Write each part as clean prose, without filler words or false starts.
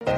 Man,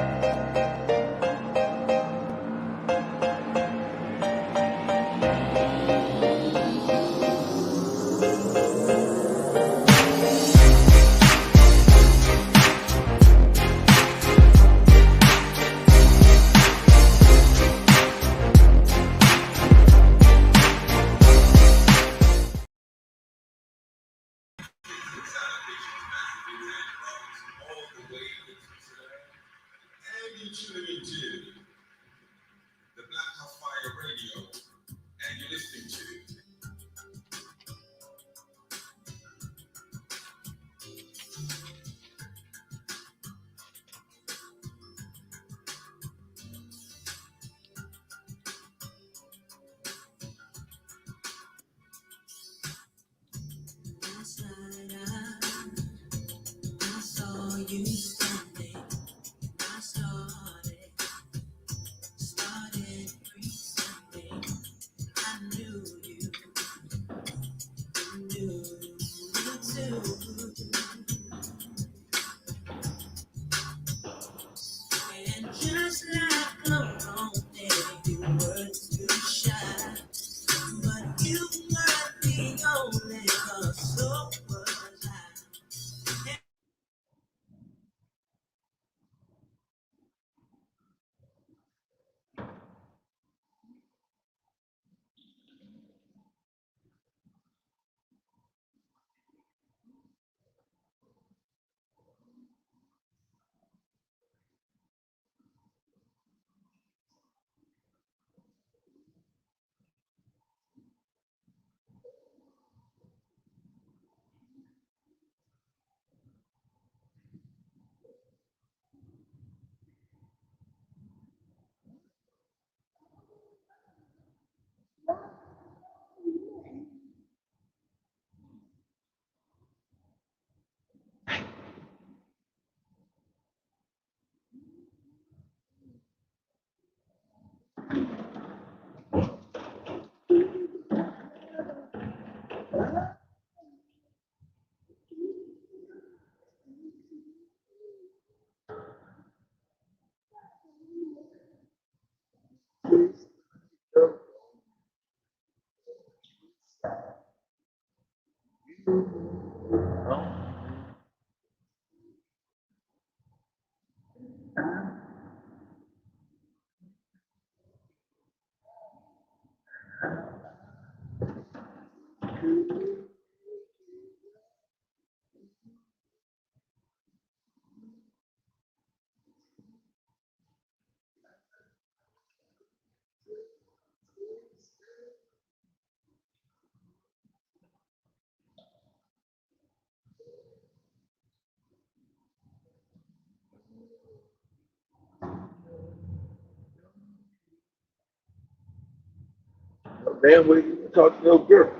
we talk to no girl.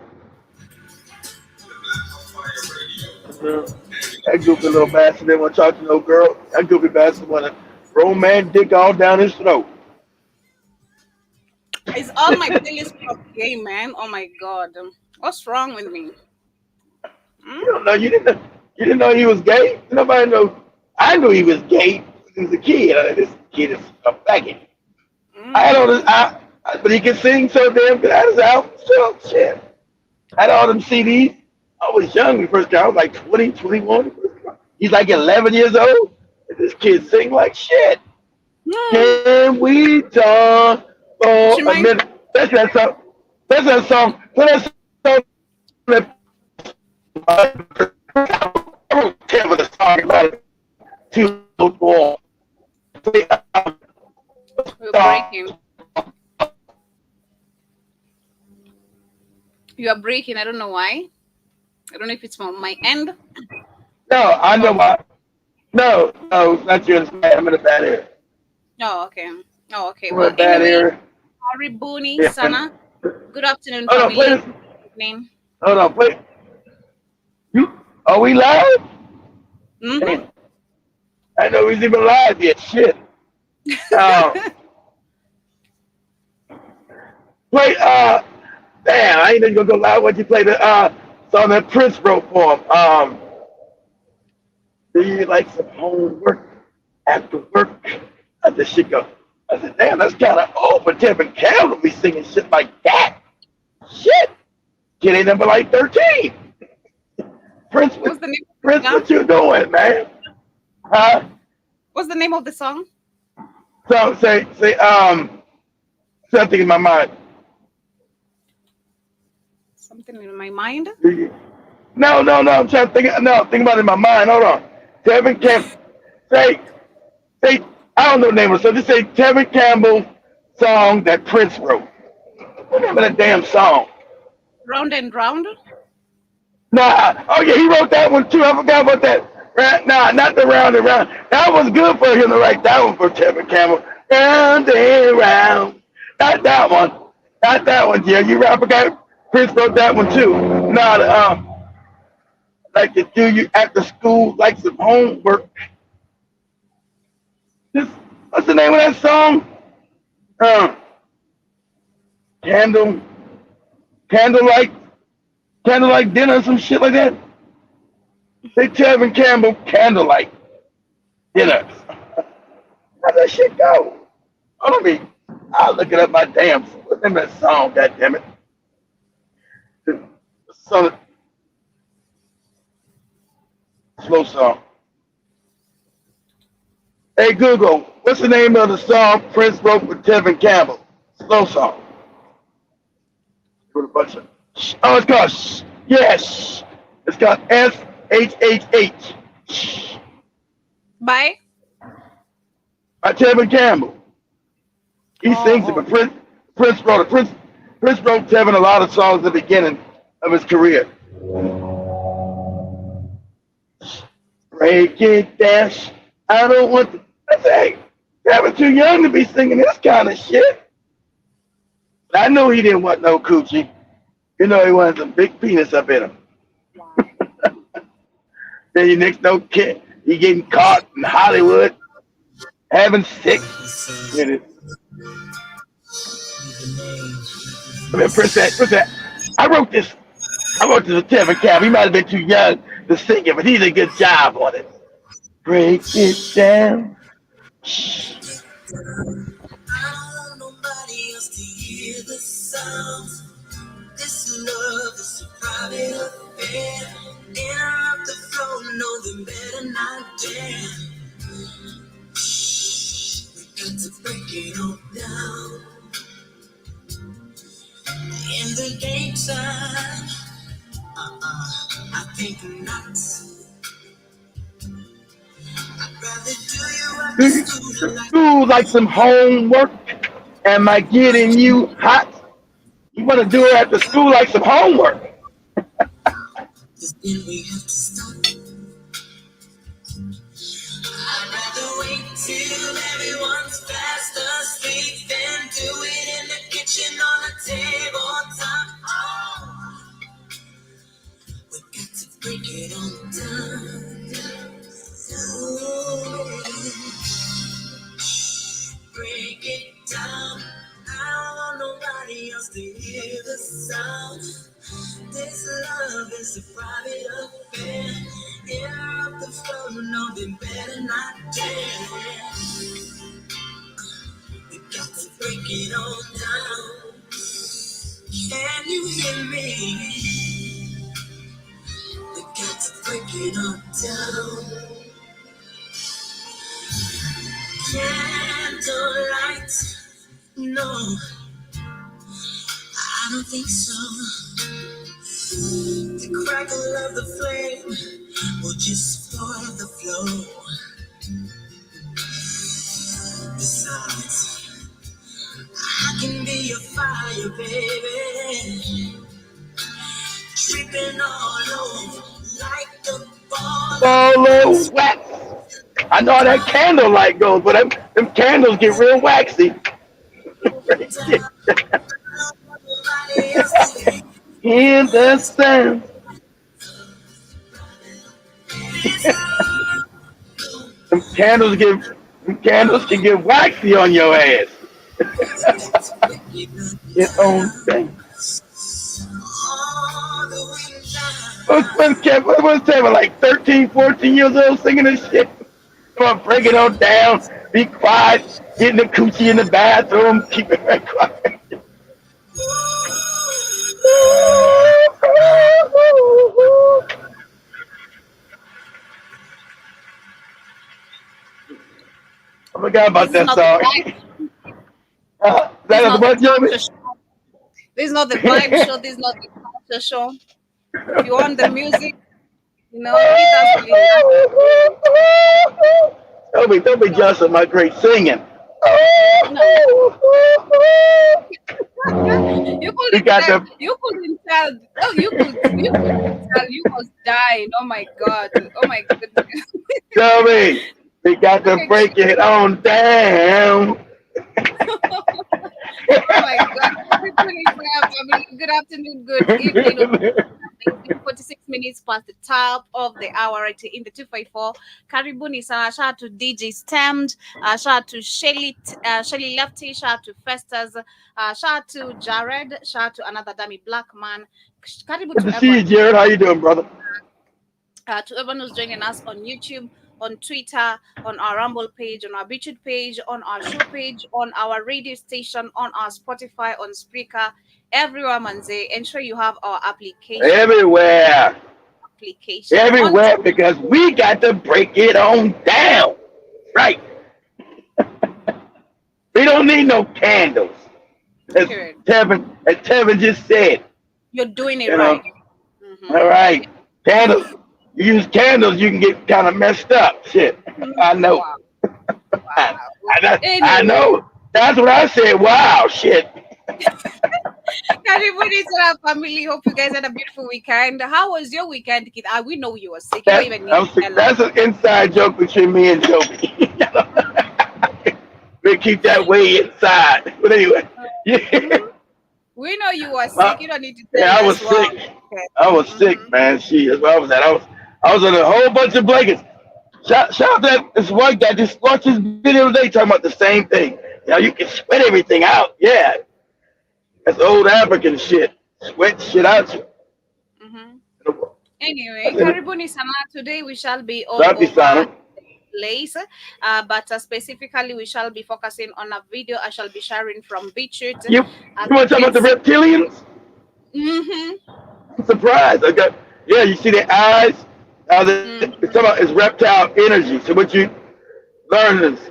That goofy little bastard didn't want to talk to no girl. That goofy bastard want to roll man dick all down his throat. It's all my playlist of gay man. Oh my god. What's wrong with me? You Hmm? don't know. You didn't know he was gay. Nobody know. I knew he was gay when he was a kid. This kid is a faggot. I had all this. Mm. But he can sing so damn good. I had his album. So shit. I had all them CDs. I was young when he first came. I was like 20, 21. He's like 11 years old. And this kid sing like shit. Hmm. Can we talk for She a might. minute? That's that song. That's that song. Play that song. That, I won't tell what the song about it. Too long. Play You're song. breaking. You are breaking. I don't know why. I don't know if it's from my end No, I know or. why. No, no, not yours. I'm in a bad area. Oh, okay. Oh, okay. I'm in Well, a bad anyway, area. Harry Booney, Yeah. Sana. Good afternoon, Hold on, play family. this. Evening. Hold on, play. You are we live? Mm-hmm. Damn, I know he's even live yet. Shit. Uh, play. Damn, I ain't even gonna go live. What you play the song that Prince wrote for him? Do you like some homework? after work. I said, shit go. I said, damn, that's kind of old for Tevin Campbell to be singing shit like that. Shit. Kid ain't number like 13. Prince, What's the name of the Prince, song? what you doing, man? Huh? What's the name of the song? So something in my mind. Something in my mind. No. I'm trying to think. No, think about it in my mind. Hold on. Tevin Campbell. Say, say. I don't know the name of it. So just say Tevin Campbell song that Prince wrote. What the name of that damn song? Round and round. Nah. Oh yeah, he wrote that one too. I forgot about that. Right? Nah, not the round and round. That was good for him to write that one for Tevin Campbell. Round and round. Not that one. Not that one. Yeah, you right. I forgot. Prince wrote that one too. Nah, like to do you after school, like some homework. This, what's the name of that song? Um, candle, candlelight, candlelight dinner, some shit like that. They Tevin Campbell candlelight dinner. How's that shit go? Oh, let me. I'll look it up. My damn. What's the name of that song? God damn it. The song, slow song. Hey Google, what's the name of the song Prince wrote with Tevin Campbell? Slow song. With a bunch of. Oh, it's called. Yes. It's called SHHH. By. By Tevin Campbell. He sings it, Oh, but Prince wrote it. Prince wrote Tevin a lot of songs at the beginning of his career. Break it dash. I don't want to. I say, Tevin too young to be singing this kind of shit. I know he didn't want no coochie. You know he wanted some big penis up in him. wow. Then you next no kid, he getting caught in Hollywood having sex with it. I mean, Prince said, I wrote this. I wrote this with Tevin Campbell. He might have been too young to sing it, but he did a good job on it. Break it down. Shh. Nobody else to hear the sounds. This love is a private affair. Interrupt the flow, no, they better not dare. We got to break it all down. In the daytime, I think not. I'd rather do you Do after you school like do like some homework? Am I getting you hot? You want to do it after school like some homework? this, then we have to stop. I'd rather wait till everyone's fast asleep than do it in the kitchen on a tabletop. Oh, we got to break it on down. Ooh, break it down. I don't want nobody else to hear the sound. This love is a private affair. Air up the phone, no, they better not dare. We got to break it all down. Can you hear me? We got to break it all down. Candlelight, no, I don't think so. The crackle of the flame will just spoil the flow. Besides, I can be your fire, baby. Dripping all over like the ball of Follow wax. wax. I know how that candlelight goes, but them candles get real waxy. Nobody else to hear In the this. sun. This love. Them candles get them candles can get waxy on your ass. Got to break it Get on down. thing. All the way down. What's Kevin like 13, 14 years old singing this shit? on, break it on down. Be quiet. Getting the coochie in the bathroom. Keep it very quiet. I forgot This about is that not the song. vibe. This is That is not the what, culture Joey? show. This is not the vibe show. This is not the culture show. If you want the music, hit us with it. Don't be No, jealous of my great singing. no. You We couldn't got tell. the You couldn't tell. Oh, you couldn't tell. You was dying. Oh my god. Oh my goodness. Joey. We got Look to at break you. it on down. Oh my God. Everybody, family. Good afternoon, good evening. 46 minutes past the top of the hour right here in the 254. Karibuni sana. Shout out to DJ Stemmed. Shout out to Shelly Lefty. Shout out to Festus. Shout out to Jared. Shout out to another dummy black man. Karibu Good to to see you, everyone. Jared. How you doing, brother? To everyone who's joining us on YouTube, on Twitter, on our Rumble page, on our Beachwood page, on our show page, on our radio station, on our Spotify, on Spreaker, everywhere, Manze. Ensure you have our Everywhere. application on Everywhere because we got to break it on down. Right. We don't need no candles. As Spirit. Tevin just said, You're doing it you know. right. Mm-hmm. All right. Candles. You use candles, you can get kind of messed up. Shit. I know. Wow. I, Wow. I Anyway, know. That's what I said. Wow, shit. Karibuni to our family. Hope you guys had a beautiful weekend. How was your weekend, kid? We know you were sick. You don't even need to tell us. That's an inside joke between me and Joby. We keep that way inside. But anyway, yeah, Mhm. We know you were Uh, sick. You don't need to yeah, tell I us. was Wow. sick. Okay. I was sick, Mm-hmm. man. She, that's where I was at. I was on a whole bunch of blankets. Shout out that this one guy just watched his video today talking about the same thing. You can sweat everything out. Yeah, that's old African shit. Sweat shit out you. Mm-hmm. I Anyway, said, Karibuni Sana. Today we shall be all Sapi over Sana. place, but specifically we shall be focusing on a video I shall be sharing from Beachwood. You, As you want to talk you about can the see, reptilians? mm-hmm, I'm surprised. I got, yeah, you see their eyes? It's mm-hmm, talking about it's reptile energy. So what you learn is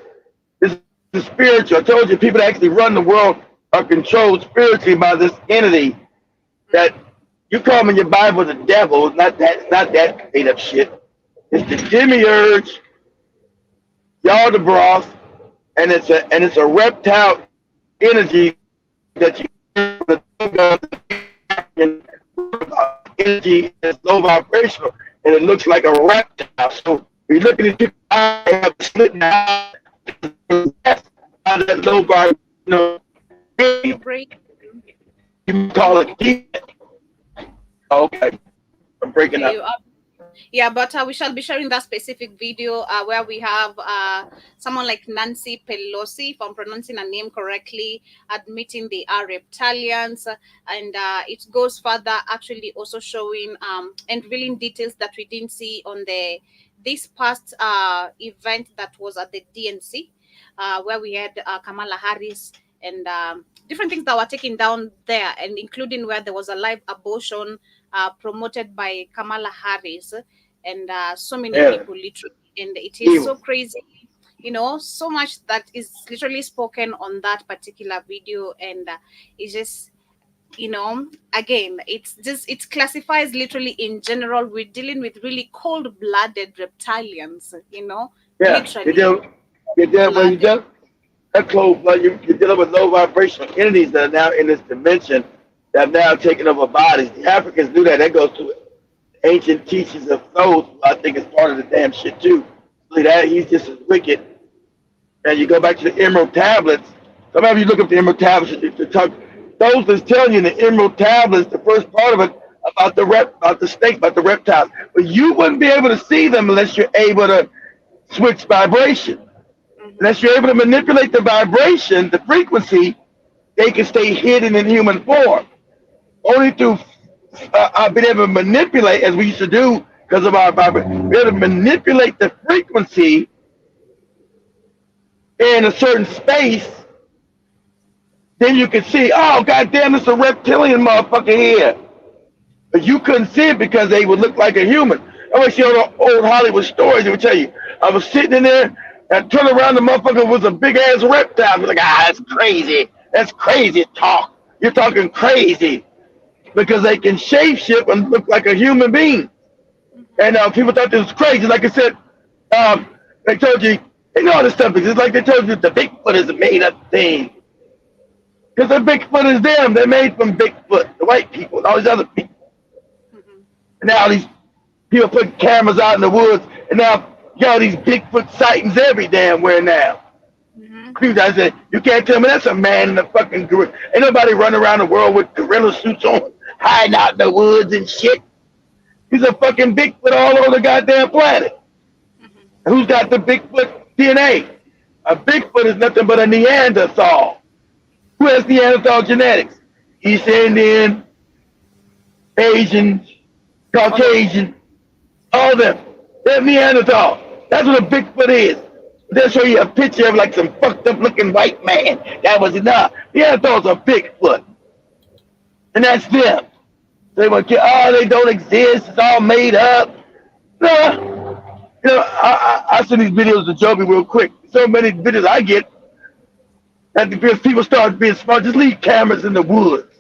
the spiritual. I told you people that actually run the world are controlled spiritually by this entity that you call in your Bible the devil. It's not that made up shit. It's the demiurge, Yaldabaoth, and it's a reptile energy that you energy is low vibrational and it looks like a reptile. So you're looking at people have slit now that low vibrational, you break. you call it demon. Okay, I'm breaking Okay, up. yeah, but we shall be sharing that specific video where we have someone like Nancy Pelosi, if I'm pronouncing her name correctly, admitting they are reptilians, and it goes further, actually also showing and revealing details that we didn't see on the this past event that was at the DNC, where we had Kamala Harris and different things that were taken down there, and including where there was a live abortion promoted by Kamala Harris and so many Yeah, people literally. And it is evil. so crazy, so much that is literally spoken on that particular video. And it's just, again, it classifies literally in general. We're dealing with really cold blooded reptilians, Yeah, literally well, you blooded. just that close, like you're dealing with low vibrational entities that are now in this dimension that have now taken over bodies. The Africans do that. That goes to ancient teachings of Thoth. I think it's part of the damn shit too. See that he's just as wicked. And you go back to the Emerald Tablets. Sometimes you look up the Emerald Tablets to talk. Those that's telling you in the Emerald Tablets, the first part of it about the snake, about the reptiles. But you wouldn't be able to see them unless you're able to switch vibration. Hmm. Unless you're able to manipulate the vibration, the frequency, they can stay hidden in human form. Only through being able to manipulate, as we used to do because of our vibration, be able to manipulate the frequency in a certain space, then you can see, oh goddamn, it's a reptilian motherfucker here. But you couldn't see it because they would look like a human. I always see all the old Hollywood stories. They would tell you, I was sitting in there and turn around, the motherfucker was a big ass reptile. I was like, that's crazy. That's crazy talk. You're talking crazy because they can shapeshift and look like a human being. And people thought this was crazy. Like I said, they told you, they know all this stuff because it's like they told you the Bigfoot is a made up thing. Because the Bigfoot is them. They're made from Bigfoot, the white people, and all these other people. And now these people put cameras out in the woods, and now you got these Bigfoot sightings every damn where now. I said, you can't tell me that's a man in a fucking gorilla. Ain't nobody running around the world with gorilla suits on, hiding out in the woods and shit. He's a fucking Bigfoot all over the goddamn planet. And who's got the Bigfoot DNA? A Bigfoot is nothing but a Neanderthal. Who has Neanderthal genetics? East Indian, Asian, Caucasian, all of them. They're Neanderthal. That's what a Bigfoot is. They'll show you a picture of like some fucked up looking white man. That was enough. Neanderthals are Bigfoot. And that's them. They want to, oh, they don't exist. It's all made up. No. You know, I send these videos to Joby real quick. So many videos I get that because people start being smart, just leave cameras in the woods.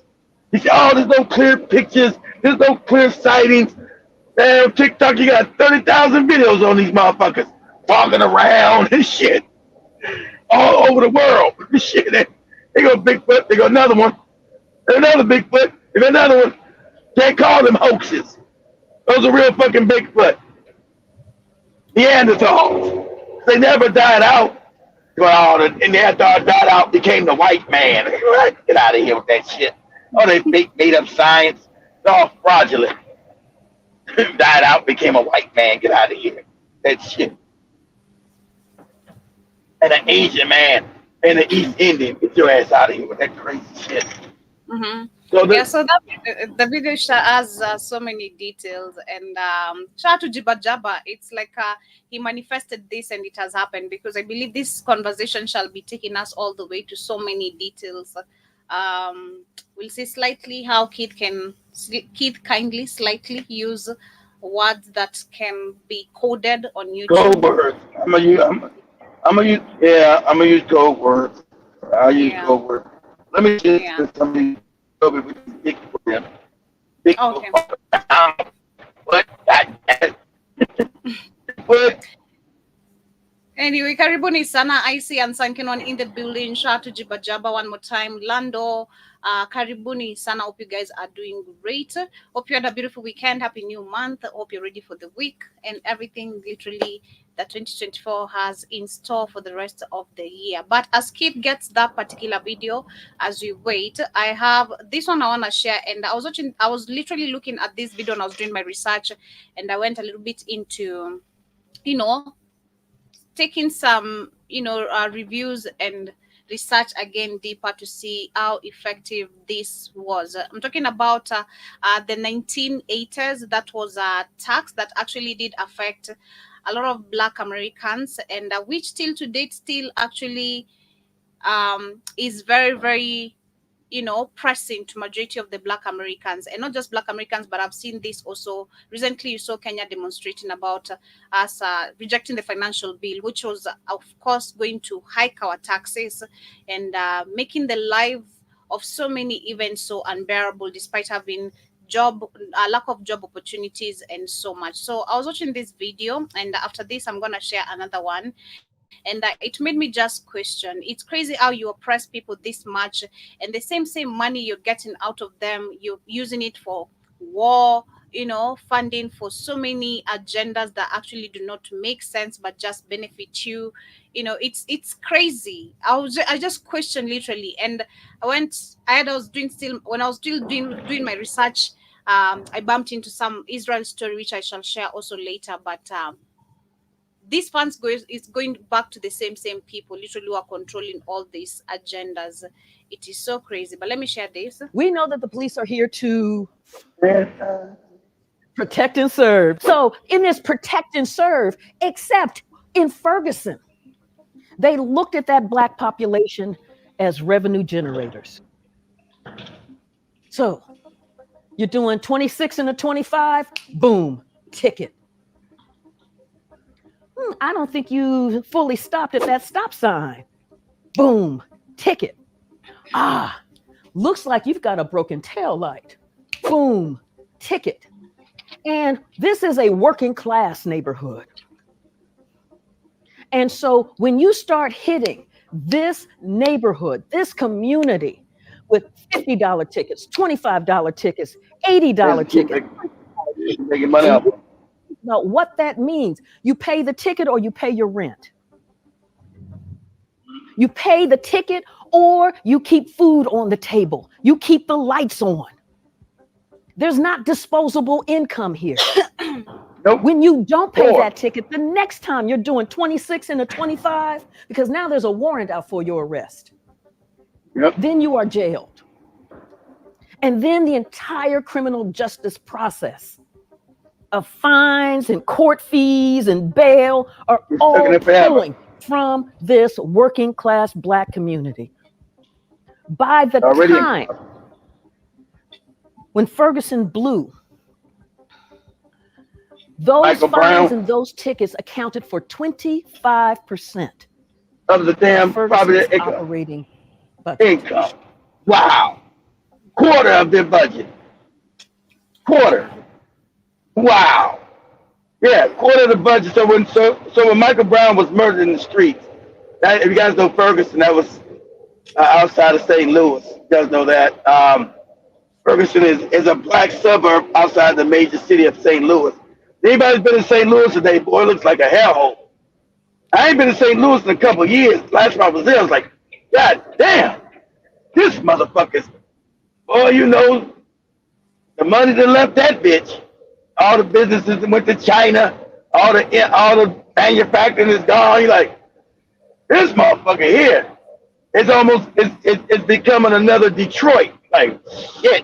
You say, oh, there's no clear pictures. There's no clear sightings. Damn, TikTok, you got 30,000 videos on these motherfuckers walking around and shit all over the world. Shit, they go Bigfoot, they go another one, there's another Bigfoot, there's another one. Can't call them hoaxes. Those are real fucking Bigfoot. Neanderthals. They never died out. Well, the Neanderthal died out, became the white man. Get out of here with that shit. Oh, they made up science. It's all fraudulent. Died out, became a white man. Get out of here. That shit. And an Asian man and an East Indian. Get your ass out of here with that crazy shit. So that the video has so many details, and shout out to Jiba Jabba. It's like he manifested this and it has happened, because I believe this conversation shall be taking us all the way to so many details. We'll see slightly how Keith kindly slightly use words that can be coded on YouTube. Code words. I'm gonna use code words. I'll use code words. Let me just some of these big for them. Big Okay. What? What? Anyway, karibuni sana. IC and Sankinon in the building. Shout out to Jiba Jabba one more time. Lando, karibuni sana. Hope you guys are doing great. Hope you had a beautiful weekend. Happy new month. Hope you're ready for the week and everything literally that 2024 has in store for the rest of the year. But as Kid gets that particular video, as we wait, I have this one I want to share. And I was literally looking at this video and I was doing my research, and I went a little bit into, taking some, reviews and research again deeper to see how effective this was. I'm talking about the 1980s. That was a tax that actually did affect a lot of Black Americans, and which till to date still actually is very, very pressing to majority of the Black Americans, and not just Black Americans, but I've seen this also recently. You saw Kenya demonstrating about us rejecting the financial bill, which was of course going to hike our taxes and making the life of so many even so unbearable, despite having lack of job opportunities and so much. So I was watching this video, and after this I'm gonna share another one, and it made me just question. It's crazy how you oppress people this much, and the same money you're getting out of them, you're using it for war, funding for so many agendas that actually do not make sense but just benefit you. It's crazy. I just questioned literally, and when I was still doing my research, I bumped into some Israel story which I shall share also later. But these funds is going back to the same people literally who are controlling all these agendas. It is so crazy. But let me share this. We know that the police are here to protect and serve. So in this protect and serve, except in Ferguson, They looked at that Black population as revenue generators. So you're doing 26 and a 25, boom, ticket. I don't think you fully stopped at that stop sign. Boom, ticket. Looks like you've got a broken tail light. Boom, ticket. And this is a working class neighborhood. And so when you start hitting this neighborhood, this community with $50 tickets, $25 tickets, $80 tickets, making money off. Now, what that means, you pay the ticket or you pay your rent. You pay the ticket or you keep food on the table. You keep the lights on. There's not disposable income here. Nope. When you don't pay that ticket, the next time you're doing 26 and a 25, because now there's a warrant out for your arrest. Yep. Then you are jailed. And then the entire criminal justice process of fines and court fees and bail are all pulling from this working class Black community. By the time when Ferguson blew, those fines and those tickets accounted for 25% of the damn private operating budget. Income. Wow. Quarter of their budget. Quarter. Wow. Yeah, quarter of the budget. So when Michael Brown was murdered in the streets, if you guys know Ferguson, that was outside of St. Louis. You guys know that. Ferguson is a Black suburb outside the major city of St. Louis. Anybody's been in St. Louis today, boy, it looks like a hellhole. I ain't been in St. Louis in a couple of years. Last time I was there, I was like, God damn, this motherfucker's, boy, you know, the money that left that bitch. All the businesses that went to China, all the manufacturing is gone. You're like, this motherfucker here, it's becoming another Detroit. Like, shit,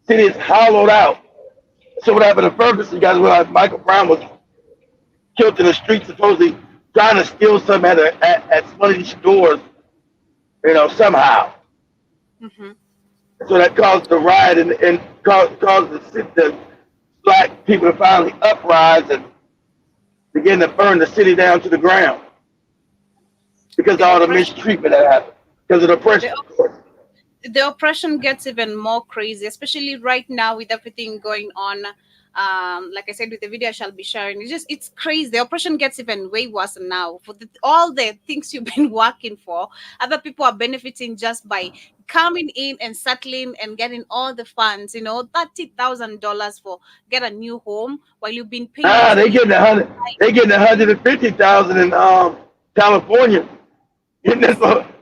city is hollowed out. So what happened to Ferguson? You guys realize Michael Brown was killed in the street, supposedly trying to steal something at one of these stores, you know, somehow. Mm-hmm. So that caused the riot and caused the Black people to finally uprise and begin to burn the city down to the ground because of all the mistreatment that happened, because of the oppression. The oppression gets even more crazy, especially right now with everything going on. Like I said, with the video I shall be sharing, it's crazy. The oppression gets even way worse now. For all the things you've been working for, other people are benefiting just by coming in and settling and getting all the funds. You know, $30,000 for get a new home while you've been paying. They getting $150,000 in California. That's 150.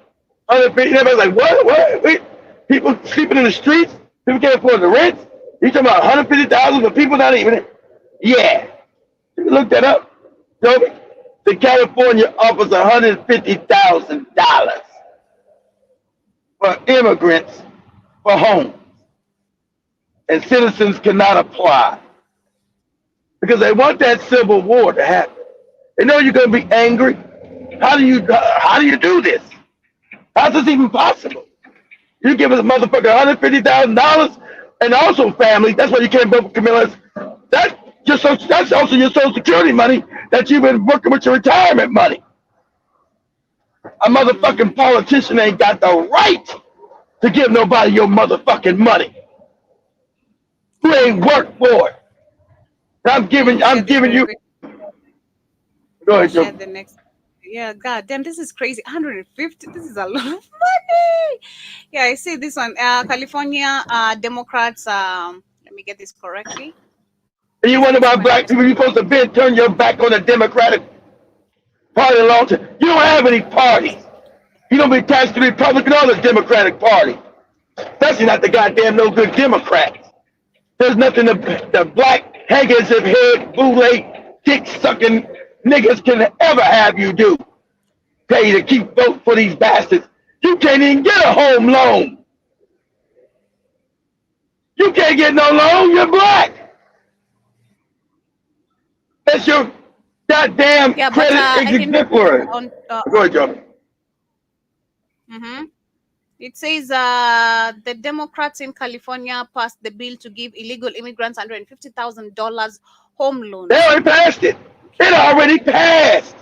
Everybody's like, what? Wait. People sleeping in the streets. People can't afford the rent. You talking about 150,000 for people not even? Yeah, you look that up. Toby, the California offers $150,000 for immigrants for homes, and citizens cannot apply because they want that civil war to happen. They know you're going to be angry. How do you do this? How's this even possible? You give a motherfucker $150,000 and also family. That's why you can't vote for Camilla. That's also your Social Security money that you've been working with your retirement money. A motherfucking politician ain't got the right to give nobody your motherfucking money. You ain't worked for it. I'm giving you. Go ahead, Joe. The next. Yeah, god damn, this is crazy. 150, this is a lot of money. Yeah, I see this one. California Democrats, let me get this correctly. And you wonder why Black people, you're supposed to turn your back on the Democratic Party long time. You don't have any parties. You don't be attached to the Republican or the Democratic Party. Especially not the goddamn no good Democrats. There's nothing the black hangers of head, bootleg, dick sucking niggas can ever have you do. Pay you to keep voting for these bastards. You can't even get a home loan. You can't get no loan. You're black. That's your goddamn credit exemplary. Go ahead, Johnny. Mm-hmm. It says the Democrats in California passed the bill to give illegal immigrants $150,000 home loans. They already passed it. It already passed.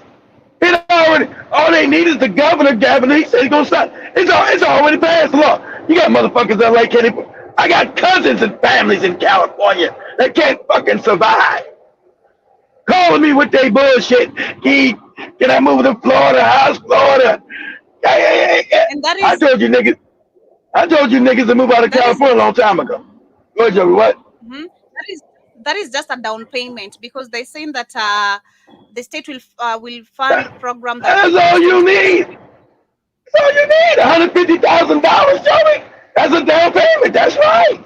It already. All they need is the governor. Gavin, he said he's gonna stop. It's already passed law. You got motherfuckers that like Kenny. I got cousins and families in California that can't fucking survive. Calling me with their bullshit. Can I move to Florida? How's Florida? And that I is told you niggas. I told you niggas to move out of that is California a long time ago. Go ahead, Joey. What? mhm. That is just a down payment because they're saying that the state will fund a program that That's all you need. That's all you need. $150,000, Joey. That's a down payment. That's right.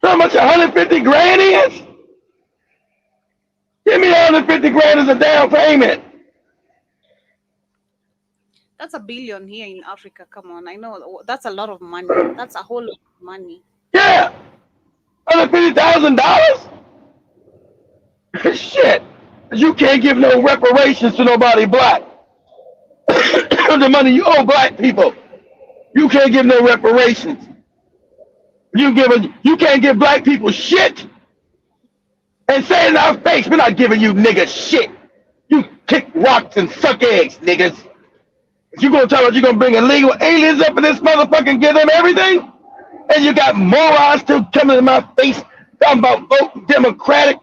So much 150 grand is? Give me 150 grand as a down payment. that's $1 billion here in Africa. Come on, I know that's a lot of money. That's a whole lot of money. Yeah. $150,000? Shit. You can't give no reparations to nobody black. The money you owe black people. You can't give no reparations. You can't give black people shit and say in our face, we're not giving you niggas shit. You kick rocks and suck eggs, niggas. If you gonna tell us you're gonna bring illegal aliens up in this motherfucker and give them everything, and you got morons still coming in my face talking about voting Democratic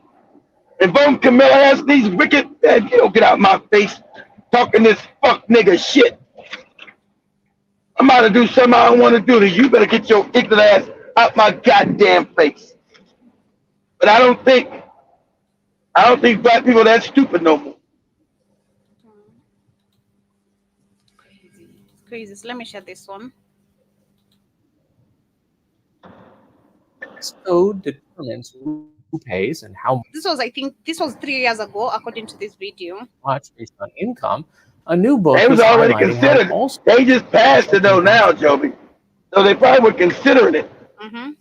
and voting Camilla Harris, these wicked, man, you don't get out of my face talking this fuck nigga shit. I'm about to do something I don't want to do to you. You better get your ignorant ass out my goddamn face. But I don't think black people are that stupid no more. Crazy. So let me share this one. So determines who pays and how I think this was 3 years ago, according to this video. much based on income. A new book They was is already highlighting how considered. also They just passed it though now, Joby. So they probably were considering it. Mm-hmm.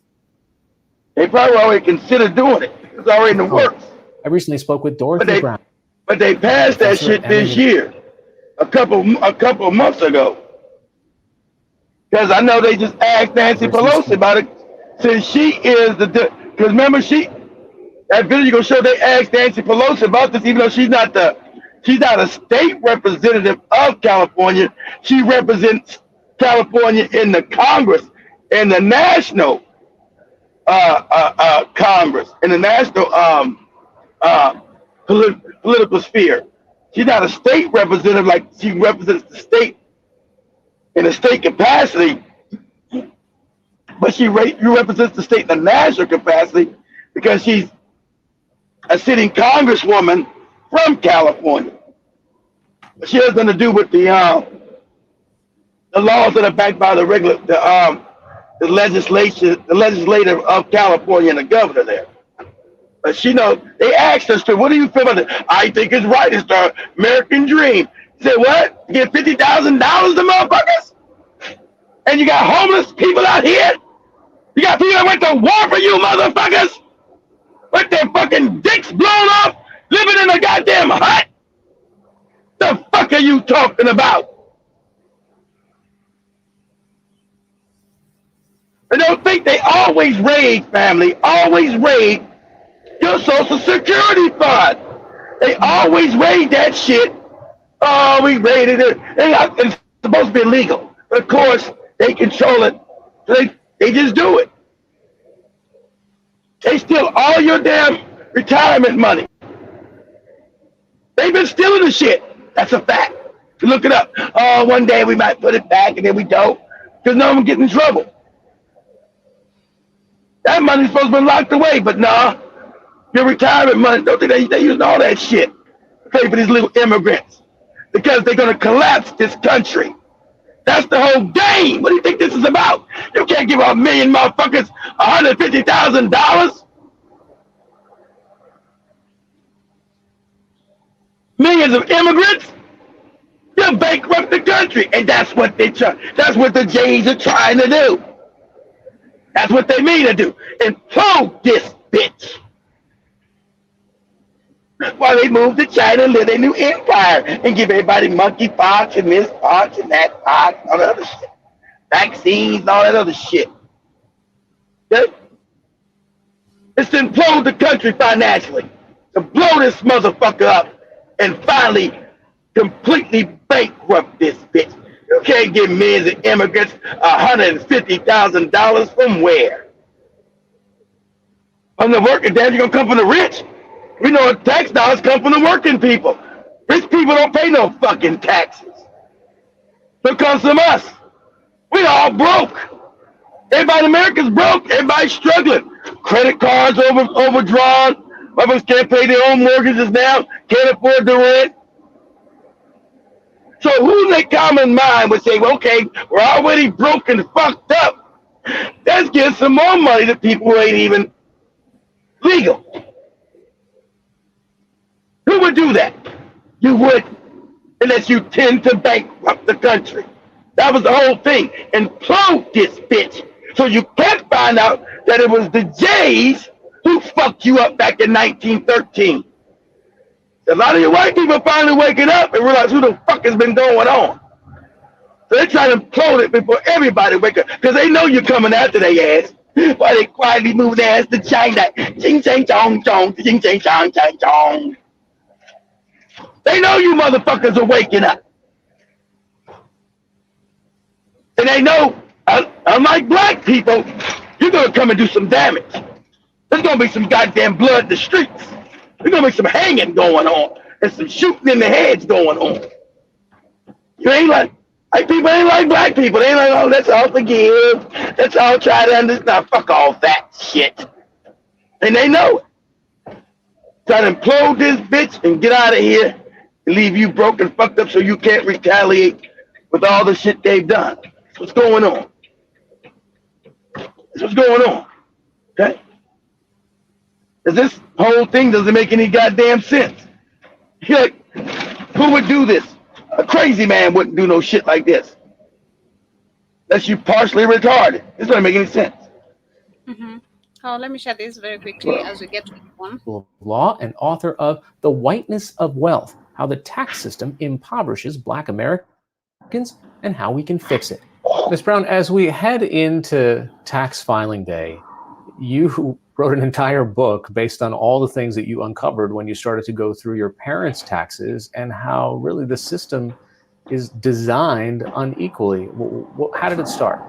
They probably already considered doing it. It's already in the works. I recently spoke with Dorothy Brown. But they passed that shit this year, a couple of months ago. Because I know they just asked Nancy Pelosi about it, since she is because remember that video gonna show they asked Nancy Pelosi about this, even though she's not a state representative of California. She represents California in the Congress, in the national Congress, in the national political sphere. She's not a state representative like she represents the state in a state capacity, but she represents the state in a national capacity because she's a sitting congresswoman from California. But she has nothing to do with the laws that are backed by the legislative of California and the governor there. But she knows, they asked us to, what do you feel about it? I think it's right. It's the American dream. She said, what? You get $50,000 to motherfuckers? And you got homeless people out here? You got people that went to war for you motherfuckers? With their fucking dicks blown off, living in a goddamn hut? The fuck are you talking about? And don't think they always raid, family, always raid your Social Security fund. They always raid that shit. Oh, we raided it. It's supposed to be illegal. But of course, they control it. So they just do it. They steal all your damn retirement money. They've been stealing the shit. That's a fact. You look it up. Oh, one day we might put it back and then we don't. Because none of them get in trouble. That money's supposed to be locked away, but nah. Your retirement money, don't think they using all that shit to pay for these little immigrants. Because they're going to collapse this country. That's the whole game. What do you think this is about? You can't give a million motherfuckers $150,000. Millions of immigrants. You'll bankrupt the country. And that's what that's what the Jays are trying to do. That's what they mean to do. Implode this bitch. While they move to China and live their new empire and give everybody monkey pox and this pox and that pox and all the other shit. vaccines, and all that other shit. Okay? It's to implode the country financially, to blow this motherfucker up, and finally completely bankrupt this bitch. You can't give millions of immigrants $150,000 from where? From the working damn, you're gonna come from the rich. We know tax dollars come from the working people. Rich people don't pay no fucking taxes. So it comes from us. We all broke. Everybody in America's broke. Everybody's struggling. Credit cards overdrawn. Motherfuckers can't pay their own mortgages now. Can't afford the rent. So who in their common mind would say, well, okay, we're already broke and fucked up. Let's give some more money to people who ain't even legal. Who would do that? You would, unless you tend to bankrupt the country. That was the whole thing. Implode this bitch so you can't find out that it was the Jays who fucked you up back in 1913. A lot of you white people finally waking up and realize who the fuck has been going on. So they try to implode it before everybody wake up, because they know you're coming after their ass. While they quietly move their ass to China. Ching chang chong chong, ching chang chong chang chong. They know you motherfuckers are waking up. And they know, unlike black people, you're gonna come and do some damage. There's gonna be some goddamn blood in the streets. There's gonna be some hanging going on and some shooting in the heads going on. You ain't like, white people ain't like black people. They ain't like, oh, let's all forgive. Let's all try to understand. Now, fuck all that shit. And they know it. Try to implode this bitch and get out of here and leave you broke and fucked up so you can't retaliate with all the shit they've done. That's what's going on. That's what's going on. Okay? This whole thing doesn't make any goddamn sense. You're like, who would do this? A crazy man wouldn't do no shit like this. Unless you partially retarded. This doesn't make any sense. Mm-hmm. Oh, let me share this very quickly as we get to one. Law and author of The Whiteness of Wealth, How the Tax System Impoverishes Black Americans and How We Can Fix It. Ms. Brown, as we head into tax filing day, you wrote an entire book based on all the things that you uncovered when you started to go through your parents' taxes and how really the system is designed unequally. How did it start?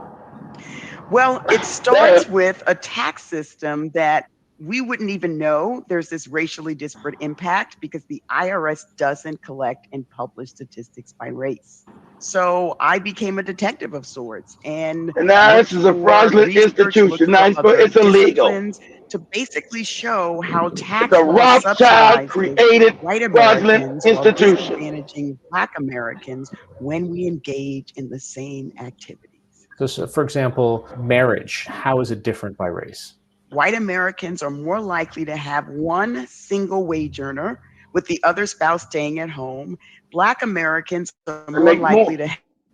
Well, it starts with a tax system that we wouldn't even know there's this racially disparate impact because the IRS doesn't collect and publish statistics by race. So I became a detective of sorts, and now this is a fraudulent institution. Now it's illegal. To basically show how tax the Rothschild created white fraudulent institution managing Black Americans when we engage in the same activities. So, for example, marriage, how is it different by race? White Americans are more likely to have one single wage earner with the other spouse staying at home. Black Americans are more likely to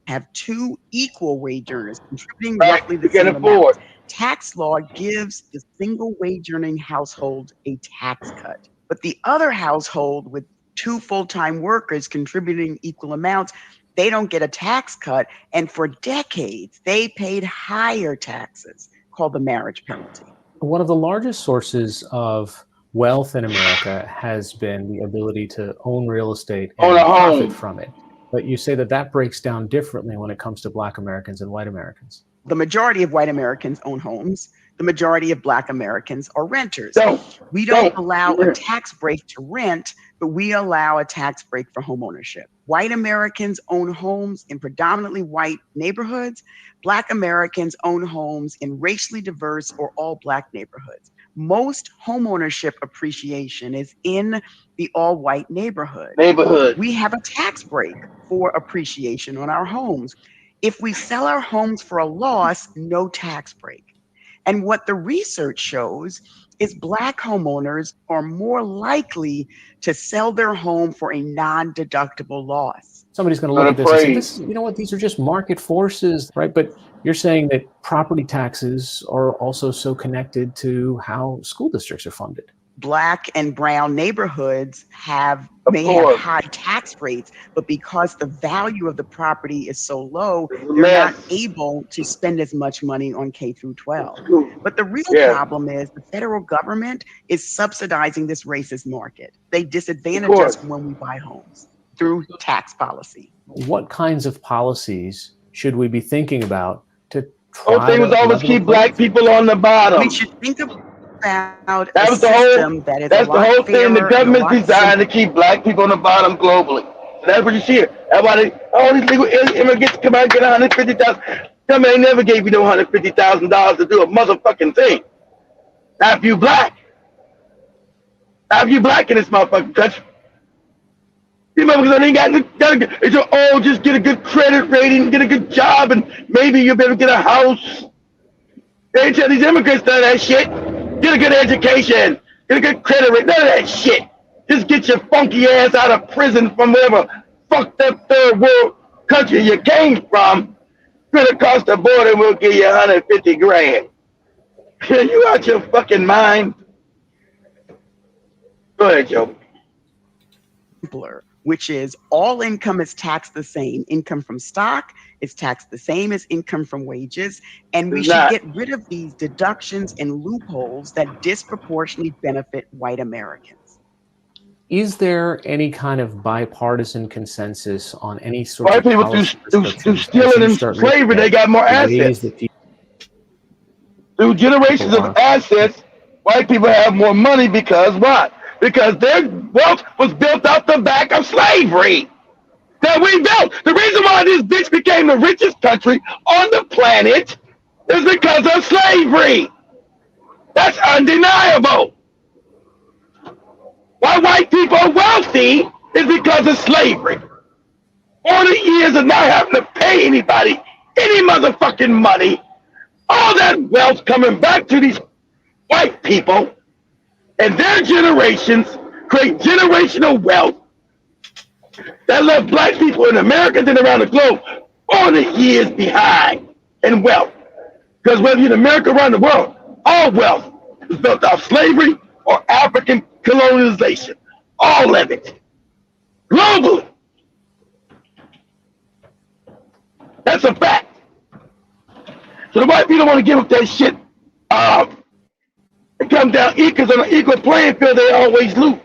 have two equal wage earners contributing roughly the same amount. Tax law gives the single wage earning household a tax cut, but the other household with two full-time workers contributing equal amounts, they don't get a tax cut. And for decades, they paid higher taxes called the marriage penalty. One of the largest sources of wealth in America has been the ability to own real estate and profit from it. But you say that that breaks down differently when it comes to Black Americans and white Americans. The majority of white Americans own homes. The majority of Black Americans are renters. We don't allow a tax break to rent, but we allow a tax break for home ownership. White Americans own homes in predominantly white neighborhoods. Black Americans own homes in racially diverse or all Black neighborhoods. Most homeownership appreciation is in the all-white neighborhood. We have a tax break for appreciation on our homes. If we sell our homes for a loss, no tax break. And what the research shows is Black homeowners are more likely to sell their home for a non-deductible loss. Somebody's going to look at this and say, this, you know what, these are just market forces, right? But you're saying that property taxes are also so connected to how school districts are funded. Black and brown neighborhoods may have high tax rates, but because the value of the property is so low, they're not able to spend as much money on K through 12. But the real problem is the federal government is subsidizing this racist market. They disadvantage us when we buy homes through tax policy. What kinds of policies should we be thinking about to try whole thing was always keep black people on the bottom. We should think about that was the whole, that's the whole thing. The government designed to keep black people on the bottom globally. So that's what you see here. Everybody, all these legal immigrants come out and get $150,000. Some ain't never gave you no $150,000 to do a motherfucking thing. Now if you black, in this motherfucking country, these motherfuckers ain't got just get a good credit rating, get a good job, and maybe you'll be able to get a house. They ain't tell these immigrants none of that shit. Get a good education. Get a good credit rate. None of that shit. Just get your funky ass out of prison from whatever fucked up third world country you came from. Straight across the border and we'll give you 150 grand. Are you out your fucking mind? Go ahead, Joe. Which is all income is taxed the same. Income from stock is taxed the same as income from wages. And we should get rid of these deductions and loopholes that disproportionately benefit white Americans. Is there any kind of bipartisan consensus on any sort of people through stealing and slavery, they got more assets. Through generations of assets, white people have more money because what? Because their wealth was built off the back of slavery that we built. The reason why this bitch became the richest country on the planet is because of slavery. That's undeniable. Why white people are wealthy is because of slavery. 40 years of not having to pay anybody any motherfucking money. All that wealth coming back to these white people and their generations create generational wealth that left black people in America and around the globe 40 years behind in wealth. Because whether you're in America or around the world, all wealth is built off slavery or African colonization. All of it. Globally. That's a fact. So the white people want to give up that shit. It comes down equals on an equal playing field, they always lose.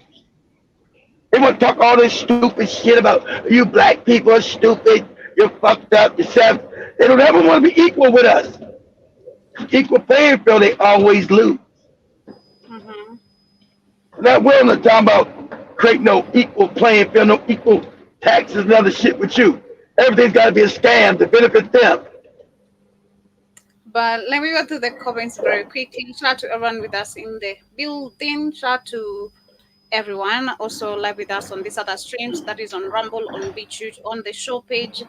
They want to talk all this stupid shit about you black people are stupid, you're fucked up, you're savage. They don't ever want to be equal with us. Equal playing field, they always lose. Not willing to talk about create no equal playing field, no equal taxes and other shit with you. Everything's got to be a scam to benefit them. But let me go to the comments very quickly. Shout out to everyone with us in the building. Shout out to everyone also live with us on these other streams, that is on Rumble, on BitChute, on the show page,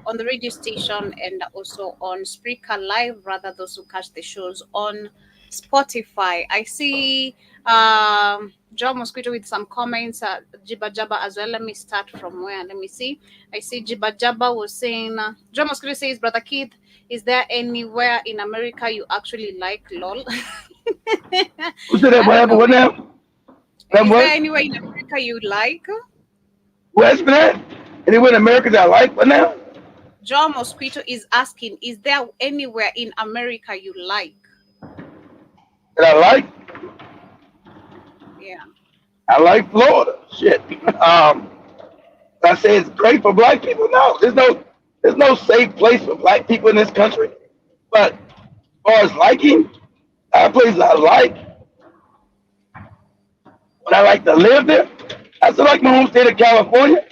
on the radio station, and also on Spreaker Live, rather those who catch the shows on Spotify. I see John Mosquito with some comments, Jiba Jabba as well. Let me start from where? Let me see. I see Jiba Jabba was saying, John Mosquito says, Brother Keith, is there anywhere in America you actually like? Lol. Who said that? What happened? What now? Is there anywhere in America you like? Where's that? Anywhere in America that I like? What now? John Mosquito is asking, is there anywhere in America you like? That I like? Yeah. I like Florida. Shit. I say it's great for black people. No, there's no safe place for black people in this country. But as far as liking, our places I like, would I like to live there? I still like my home state of California.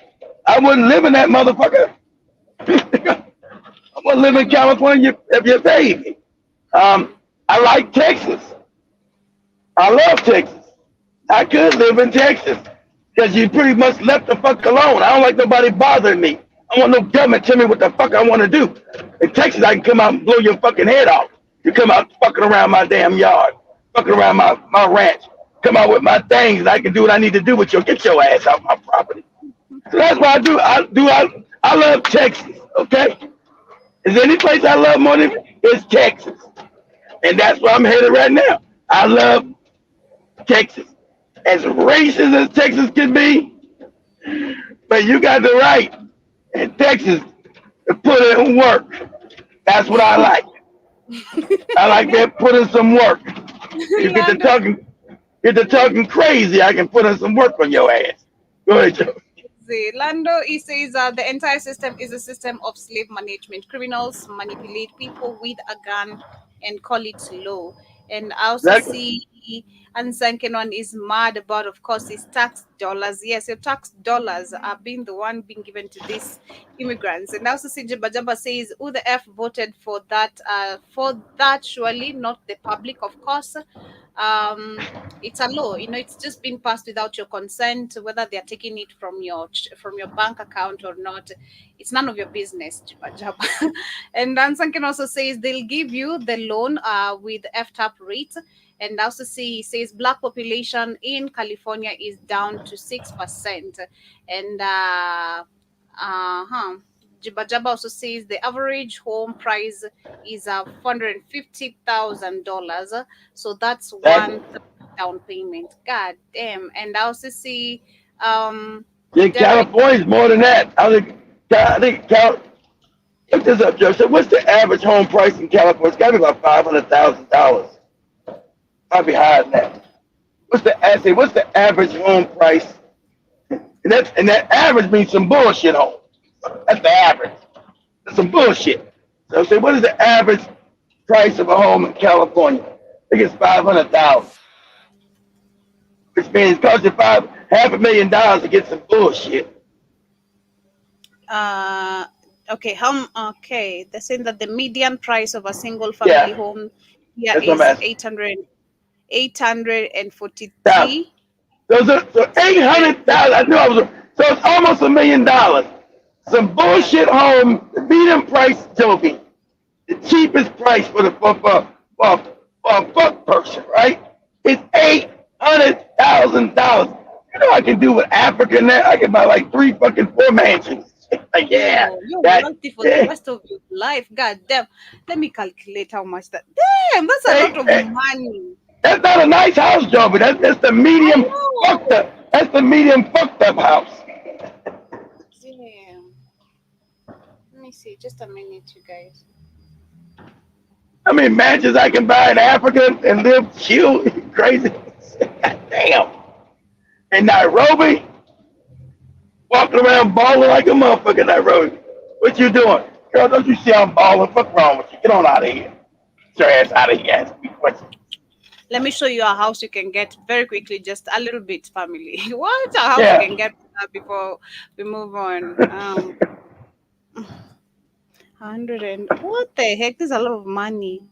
I wouldn't live in that motherfucker. I wouldn't live in California if you paid me. I like Texas. I love Texas. I could live in Texas because you pretty much left the fuck alone. I don't like nobody bothering me. I want no government tell me what the fuck I want to do. In Texas, I can come out and blow your fucking head off. You come out fucking around my damn yard, fucking around my ranch. Come out with my things and I can do what I need to do with you. Get your ass off my property. So that's what I do. I love Texas, okay? Is there any place I love more than it's Texas. And that's where I'm headed right now. I love Texas. as racist as Texas can be, but you got the right in Texas to put in work. That's what I like. I like that put in some work. You Lando, get to talking crazy, I can put in some work on your ass. Go ahead, Joe. Lando, he says the entire system is a system of slave management. Criminals manipulate people with a gun and call it law. And I also Exactly. see Ansankenon is mad about, of course, his tax dollars. Yes, your tax dollars are being the one being given to these immigrants. And I also see Jabba says, who the F voted for that? For that, surely not the public, of course. It's a law, it's just been passed without your consent, whether they're taking it from your bank account or not. It's none of your business, Jibba Jabba. And Dansan also says they'll give you the loan with FTAP rate. And also see, he says black population in California is down to 6%. And Jibba Jabba also says the average home price is $450,000. So that's Exactly. one down payment. God damn. And I also see In Derek. California's more than that. Look this up, Joe. So what's the average home price in California? It's got to be about $500,000. Probably higher than that. What's the average home price? And that average means some bullshit home. That's the average. That's some bullshit. So say, what is the average price of a home in California? I think it's 500,000, which means it costs you $500,000 to get some bullshit. Okay, they're saying that the median price of a single family home here is 843. So 800,000. I knew I was. So it's almost $1 million. Some bullshit home. The median price, Joby. The cheapest price for a fuck person, right? It's $800,000. You know what I can do with Africa now? I can buy like 4 mansions. Like, yeah. You're wealthy for the rest of your life. God damn. Let me calculate how much that. Damn, that's a lot of money. That's not a nice house, Joby. That's the medium fucked up. That's the medium fucked up house. Damn. Let me see. Just a minute, you guys. How many mansions I can buy in Africa and live chill? Crazy. Damn. In Nairobi, walking around balling like a motherfucker in Nairobi. What you doing? Girl, don't you see I'm balling? Fuck wrong with you? Get on out of here. Get your ass out of here. Ask me questions. Let me show you a house you can get very quickly, just a little bit, family. What a house you can get before we move on. 100 and what the heck? There's a lot of money.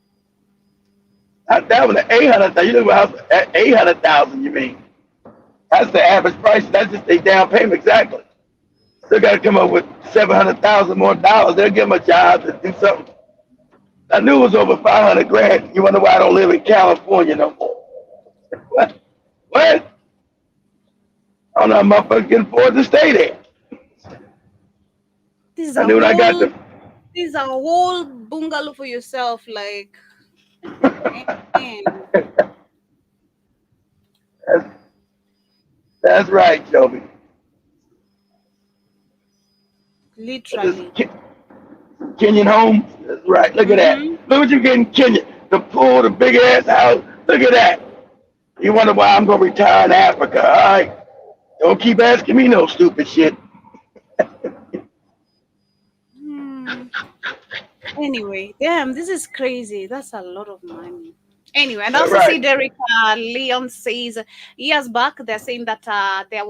That was 800,000. You know what house? 800,000. You mean? That's the average price. That's just a down payment exactly. They got to come up with $700,000 more dollars. They'll give them a job to do something. I knew it was over 500 grand. You wonder why I don't live in California no more? What? I don't know. Motherfucker can afford to stay there. This is a whole bungalow for yourself, like. That's right, Joby. Literally. Kenyan home. That's right. Look at that. Look what you get in Kenya. The pool, the big ass house. Look at that. You wonder why I'm gonna retire in Africa? All right. Don't keep asking me no stupid shit. Anyway, damn, this is crazy. That's a lot of money. Anyway, and also see Derek Leon says years back they're saying that they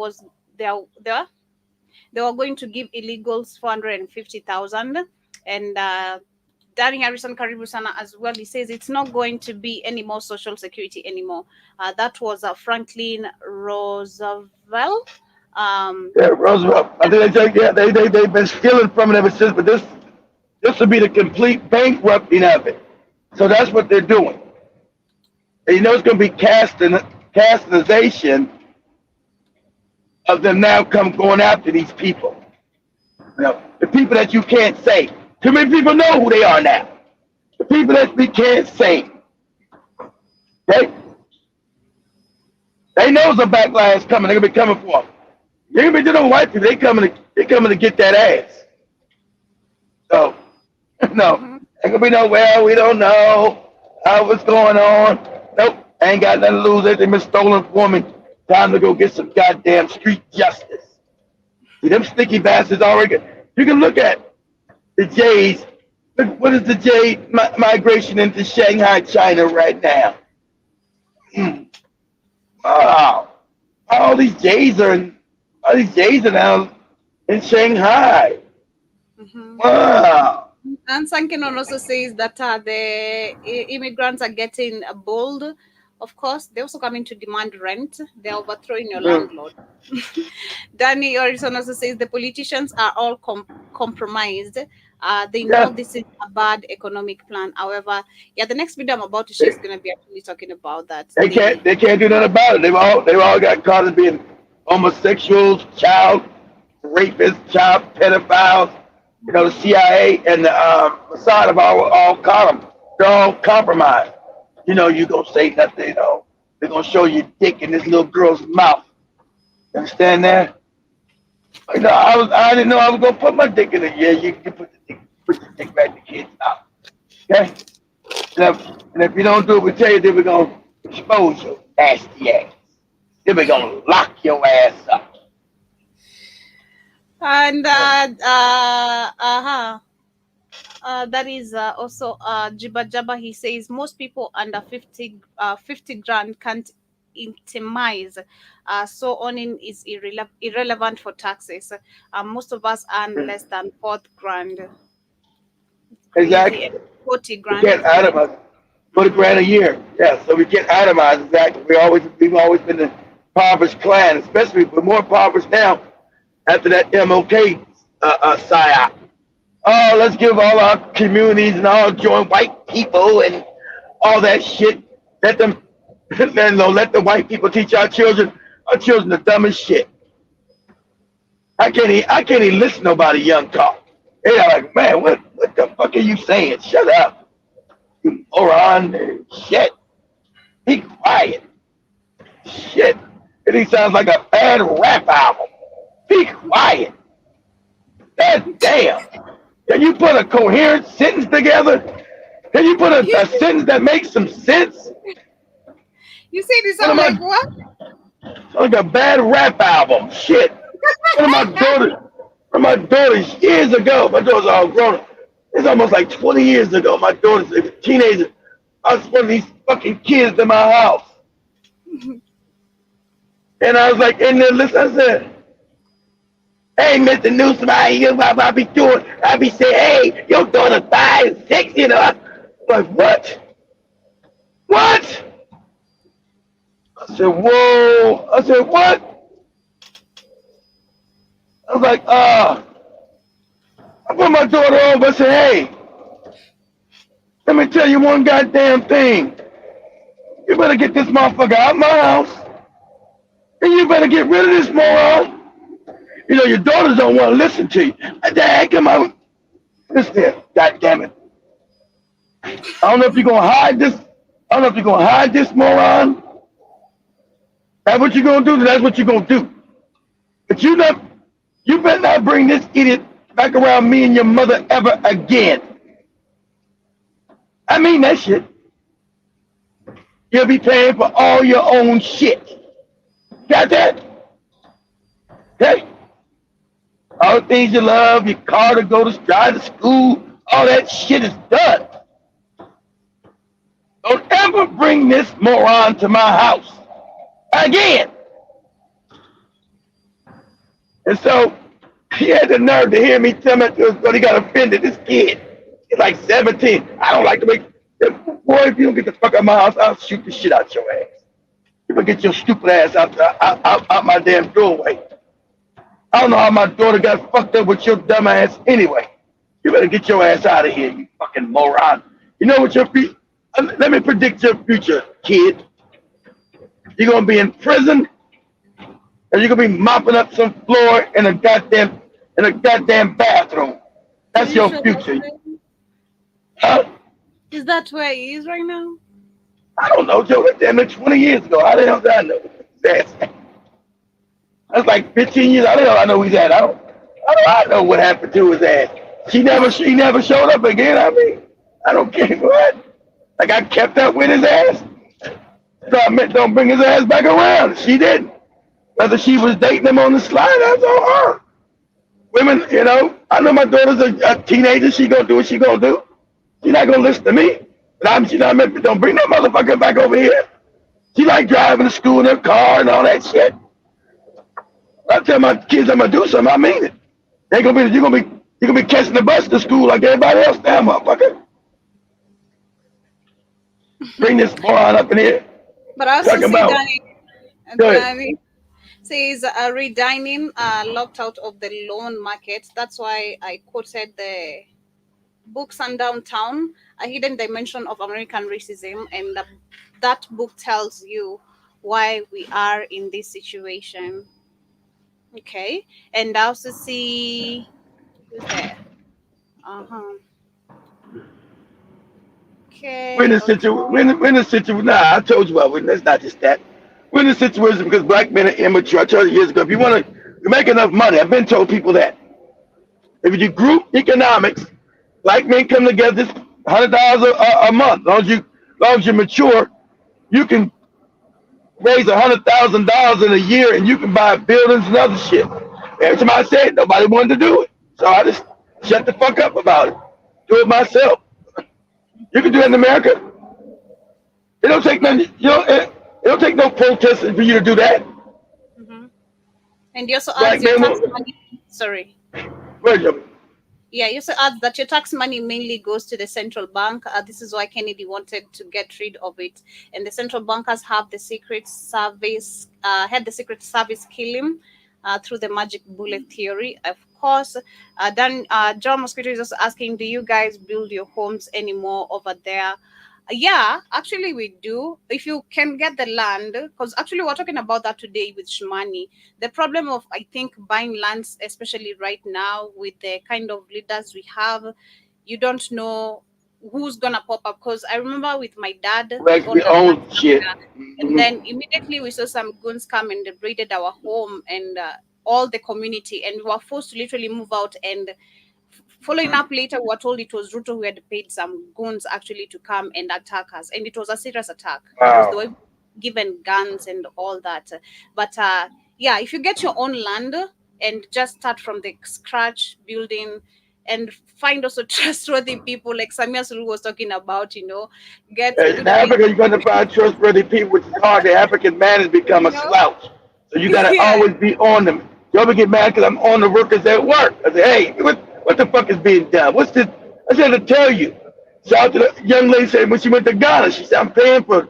were going to give illegals 450,000, and Danny Harrison Karibu Sana as well. He says it's not going to be any more social security anymore. That was Franklin Roosevelt. Roosevelt. I think they've been stealing from it ever since, but this will be the complete bankrupting of it. So that's what they're doing. And you know it's going to be castinization of them now going after these people. You know, the people that you can't say. Too many people know who they are now. The people that we can't say. Okay? They know some backlash coming. They're gonna be coming for them. You're gonna be doing white people. They coming to get that ass. So no, Mm-hmm. ain't gonna be no. Well, we don't know what's going on. Nope, ain't got nothing to lose. Everything been stolen from me. Time to go get some goddamn street justice. See, them sticky bastards already. You can look at the Jays. Look, what is the Jay migration into Shanghai, China right now? Mm. Wow. All these Jays are now in Shanghai. Mm-hmm. Wow. And Sankinon also says that the immigrants are getting bold. Of course, they're also coming to demand rent. They're overthrowing your Mm. landlord. Danny Orison also says the politicians are all compromised. They know Yeah. this is a bad economic plan. However, yeah, the next video I'm about to share is They, going to be actually talking about that. they can't do nothing about it. They've all got caught as being homosexuals, child rapists, child pedophiles. You know, the CIA and the Mossad have all caught them. They're all compromised. You know, you gonna say nothing. You know, they're gonna show you dick in this little girl's mouth. You understand that? You know, I didn't know I was gonna put my dick in it. Yeah, you put your dick back in the kid's mouth. Okay? And if you don't do it, we tell you that we're gonna expose your nasty ass. Then we're gonna lock your ass up. And that is also Jiba Jabba. He says most people under 50 grand can't itemize. So owning is irrelevant for taxes. Most of us earn less than 4 grand. Crazy. Exactly. And 40 We grand can't is crazy. itemize. 40 grand a year. Yeah, so we can't itemize exactly. We've always been the impoverished clan, especially we're more impoverished now after that MOK psyop. Oh, let's give all our communities and all join white people and all that shit. Let them, let the white people teach our children. Our children the dumbest shit. I can't even listen to nobody young talk. They're like, man, what the fuck are you saying? Shut up, you moron. Shit. Be quiet. Shit. It sounds like a bad rap album. Be quiet. God damn. Can you put a coherent sentence together? Can you put a sentence that makes some sense? You say this One of sound like my what? like a bad rap album. Shit. One of my daughters years ago. My daughter's all grown up. It's almost like 20 years ago. My daughter's a teenager. I was one of these fucking kids in my house. And I was like, in there, listen, I said, hey, Mr. Newsom, I be doing, I be saying, hey, your daughter's 5 6, you know. I'm like, what? What? I said, whoa. I said, what? I was like, I put my daughter over. I said, hey, let me tell you one goddamn thing. You better get this motherfucker out of my house. And you better get rid of this moron. You know, your daughters don't want to listen to you. Dad, come on. Listen here, God damn it. I don't know if you're gonna hide this. I don't know if you're gonna hide this moron. That's what you're gonna do. That's what you're gonna do. But you better not bring this idiot back around me and your mother ever again. I mean that shit. You'll be paying for all your own shit. Got that? Okay? All the things you love, your car to go to drive to school, all that shit is done. Don't ever bring this moron to my house again. And so he had the nerve to hear me tell me that he got offended. This kid, he's like 17. I don't like to make, boy, if you don't get the fuck out of my house, I'll shoot the shit out your ass. You better get your stupid ass out my damn doorway. I don't know how my daughter got fucked up with your dumb ass anyway. You better get your ass out of here, you fucking moron. You know what your future, let me predict your future, kid. You're gonna be in prison, and you're gonna be mopping up some floor in a goddamn bathroom. That's your future. Huh? Is that where he is right now? I don't know, Joe. That's damn near 20 years ago. How the hell did I know? That's like 15 years. I don't know. I know he's at. How do I know what happened to his ass? He never showed up again. I mean, I don't care what. Like I kept up with his ass. So I meant don't bring his ass back around. She didn't. Whether she was dating him on the slide, that's on her. Women, you know, I know my daughter's a teenager. She gonna do what she gonna do. She not gonna listen to me. But she not meant. Don't bring that motherfucker back over here. She like driving to school in her car and all that shit. I tell my kids I'm gonna do something. I mean it. You're gonna be catching the bus to school like everybody else now, motherfucker. Bring this moron up in here. But I also Talking see about. Danny says redining locked out of the loan market. That's why I quoted the book Sundown, A Hidden Dimension of American Racism, and that book tells you why we are in this situation. Okay, and I also see who's there. Okay. We're in a situation. Nah, I told you about. It's not just that. We're in a situation because black men are immature. I told you years ago. If you want to make enough money, I've been told people that if you do group economics, black men come together, $100 a month. As long as you're mature, you can raise $100,000 in a year, and you can buy buildings and other shit. Every time I said it, nobody wanted to do it, so I just shut the fuck up about it. Do it myself. You can do it in America. It don't take nothing. It don't take no protesting for you to do that. Mm-hmm. And you also add your tax money. Sorry. Yeah, you also add that your tax money mainly goes to the central bank. This is why Kennedy wanted to get rid of it. And the central bankers have the Secret Service, had the Secret Service kill him through the magic bullet theory. Of course, John Mosquito is also asking, do you guys build your homes anymore over there? Yeah, actually we do. If you can get the land, because actually we're talking about that today with Shmani. The problem of, I think, buying lands, especially right now with the kind of leaders we have, you don't know who's gonna pop up. Because I remember with my dad, we own shit, and then immediately we saw some goons come and they raided our home and all the community, and we were forced to literally move out. And following up later, we were told it was Ruto who had paid some goons actually to come and attack us, and it was a serious attack because they were given guns and all that. But yeah, if you get your own land and just start from the scratch building, and find also trustworthy people like Samia Sulu was talking about, in Africa, you're going to find trustworthy people, which is hard. The African man has become a slouch, so you got to always be on them. You ever get mad because I'm on the workers at work? I say, hey, what the fuck is being done? What's this? I said to tell you. Shout out to the young lady said when she went to Ghana, she said, I'm paying for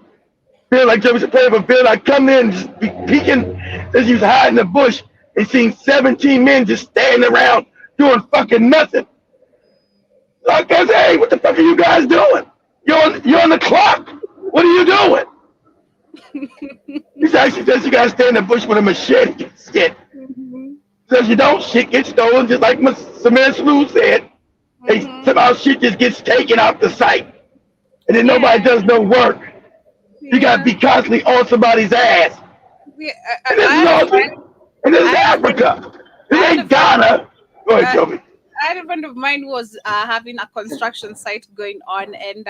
bill like Joe was paying for bill. I come in and just be peeking as she was hiding in the bush and seeing 17 men just standing around doing fucking nothing. Like I said, hey, what the fuck are you guys doing? You're on the clock. What are you doing? She said she gotta stay in the bush with a machete. Shit. Says you don't, shit gets stolen, just like Samir Sulu said. Hey, somehow shit just gets taken off the site. And then nobody does no work. You gotta be constantly on somebody's ass. And this is Africa. This ain't Ghana. Go ahead, Joby. I had a friend of mine who was having a construction site going on, and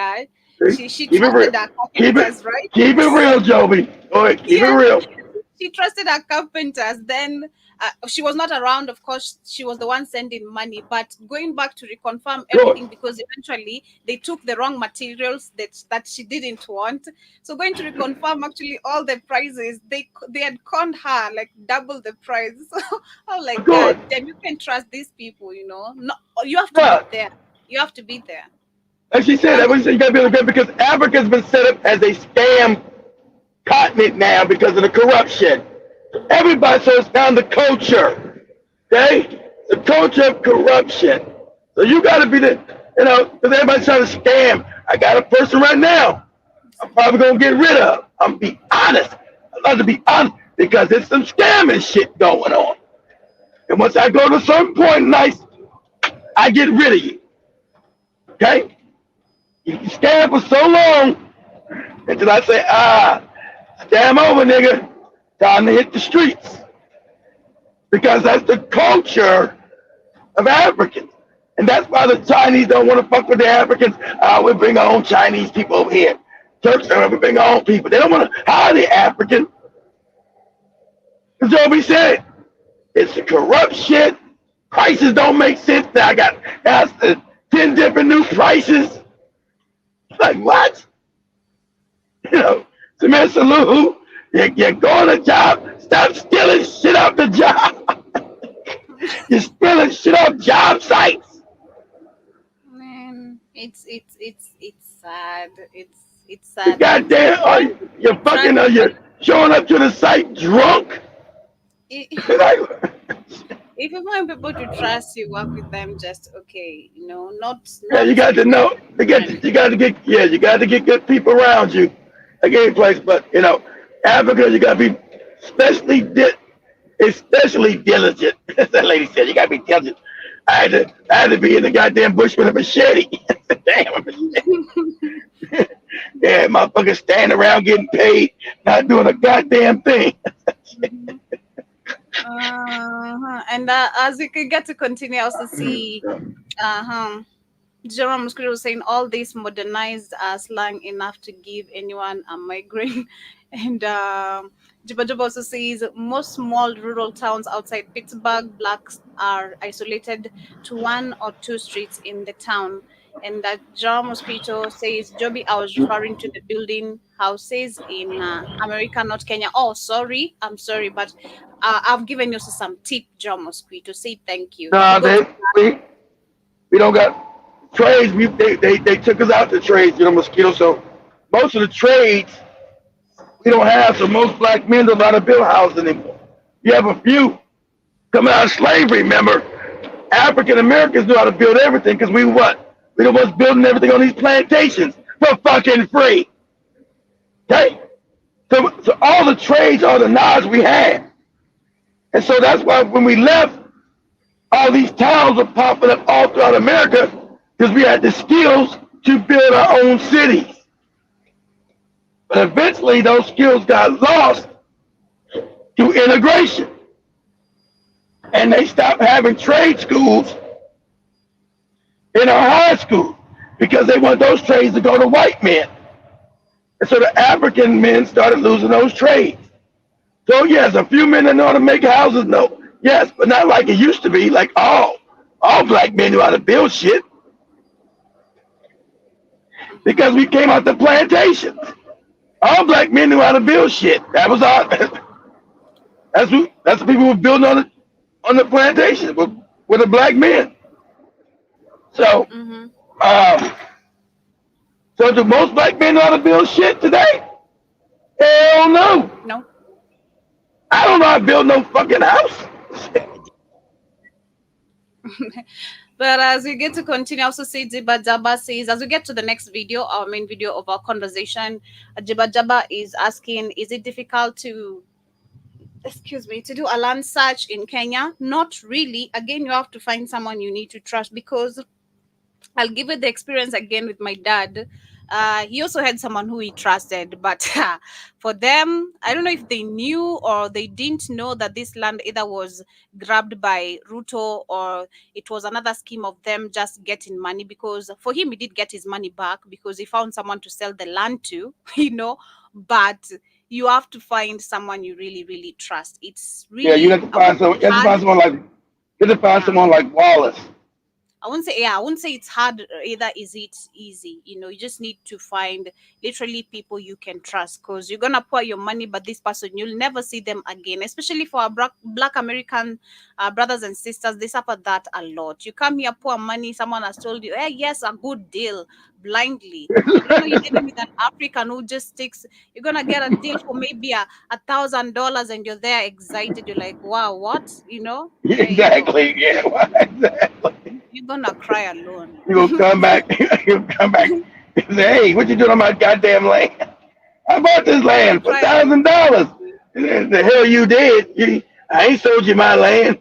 she trusted her carpenters, right? Keep it real, Joby. Go ahead, keep it real. She trusted her carpenters. Then she was not around, of course. She was the one sending money, but going back to reconfirm everything, because eventually they took the wrong materials that she didn't want. So going to reconfirm actually all the prices, they had conned her like double the price. So I was like, God damn, you can trust these people, No, you have to be there. You have to be there. Like she said, you gotta be able to get, because Africa's been set up as a scam continent now because of the corruption. Everybody, so it's down the culture, okay? The culture of corruption. So you got to be because everybody's trying to scam. I got a person right now I'm probably going to get rid of. I'm be honest. I love to be honest because there's some scamming shit going on. And once I go to a certain point in life, I get rid of you, okay? You can scam for so long until I say, scam over, nigga. time to hit the streets because that's the culture of Africans. And that's why the Chinese don't want to fuck with the Africans. We bring our own Chinese people over here. Turks don't we bring our own people. They don't want to hire the African. Because Joby said, it's the corrupt shit. Prices don't make sense. Now I got 10 different new prices. Like, what? You know, Samantha Lou, you're going to job. Stop stealing shit off the job. You're stealing shit off job sites. Man, it's sad. It's sad. Goddamn, you're fucking, you're showing up to the site drunk. If you want people to trust you, work with them. Just okay, you know, not. Yeah, you got to know. You got to get good people around you. A game place, but you know, Africa, you got to be especially diligent. As that lady said, you got to be diligent. I had to be in the goddamn bush with a machete. Damn, a machete. Yeah, motherfuckers standing around getting paid, not doing a goddamn thing. And as we can get to continue, I also see Jerome Muscuri was saying all this modernized slang enough to give anyone a migraine. And Juba Juba also says most small rural towns outside Pittsburgh, blacks are isolated to one or two streets in the town. And that Jerome Mosquito says, Joby, I was referring to the building houses in America, not Kenya. Oh, sorry. I'm sorry, but I've given you some tip, Jerome Mosquito. Say thank you. No, we don't got trades. They took us out the trades, you know, Mosquito. So most of the trades we don't have. So most black men don't know how to build houses anymore. You have a few coming out of slavery. Remember, African Americans knew how to build everything because we what? We the ones building everything on these plantations for fucking free. Okay? So all the trades are the knives we had. And so that's why when we left, all these towns were popping up all throughout America because we had the skills to build our own cities. But eventually those skills got lost through integration. And they stopped having trade schools in our high school because they want those trades to go to white men. And so the African men started losing those trades. So yes, a few men that know how to make houses, no. Yes, but not like it used to be, like all black men knew how to build shit. Because we came out the plantations. All black men knew how to build shit. That was our that's the people who were building on the plantations with the black men. So, so do most black men know how to build shit today? Hell no. No. I don't know how to build no fucking house. But as we get to continue, also say Jiba Jaba says, as we get to the next video, our main video of our conversation, Jiba Jaba is asking, is it difficult to do a land search in Kenya? Not really. Again, you have to find someone you need to trust, because I'll give you the experience again with my dad. He also had someone who he trusted, but for them, I don't know if they knew or they didn't know that this land either was grabbed by Ruto or it was another scheme of them just getting money, because for him, he did get his money back because he found someone to sell the land to, but you have to find someone you really, really trust. It's really... you have to find someone like Wallace. I wouldn't say it's hard, either is it easy. You just need to find literally people you can trust, because you're going to pour your money, but this person, you'll never see them again. Especially for our black American brothers and sisters, they suffer that a lot. You come here, pour money, someone has told you, hey, yes, a good deal, blindly. You're dealing with an African who just takes, you're going to get a deal for maybe $1,000 and you're there excited. You're like, wow, what? Exactly. Yeah, exactly. You're gonna cry alone. You'll come back. You'll come back and say, hey, what you doing on my goddamn land? I bought this land for $1,000. The hell you did. I ain't sold you my land.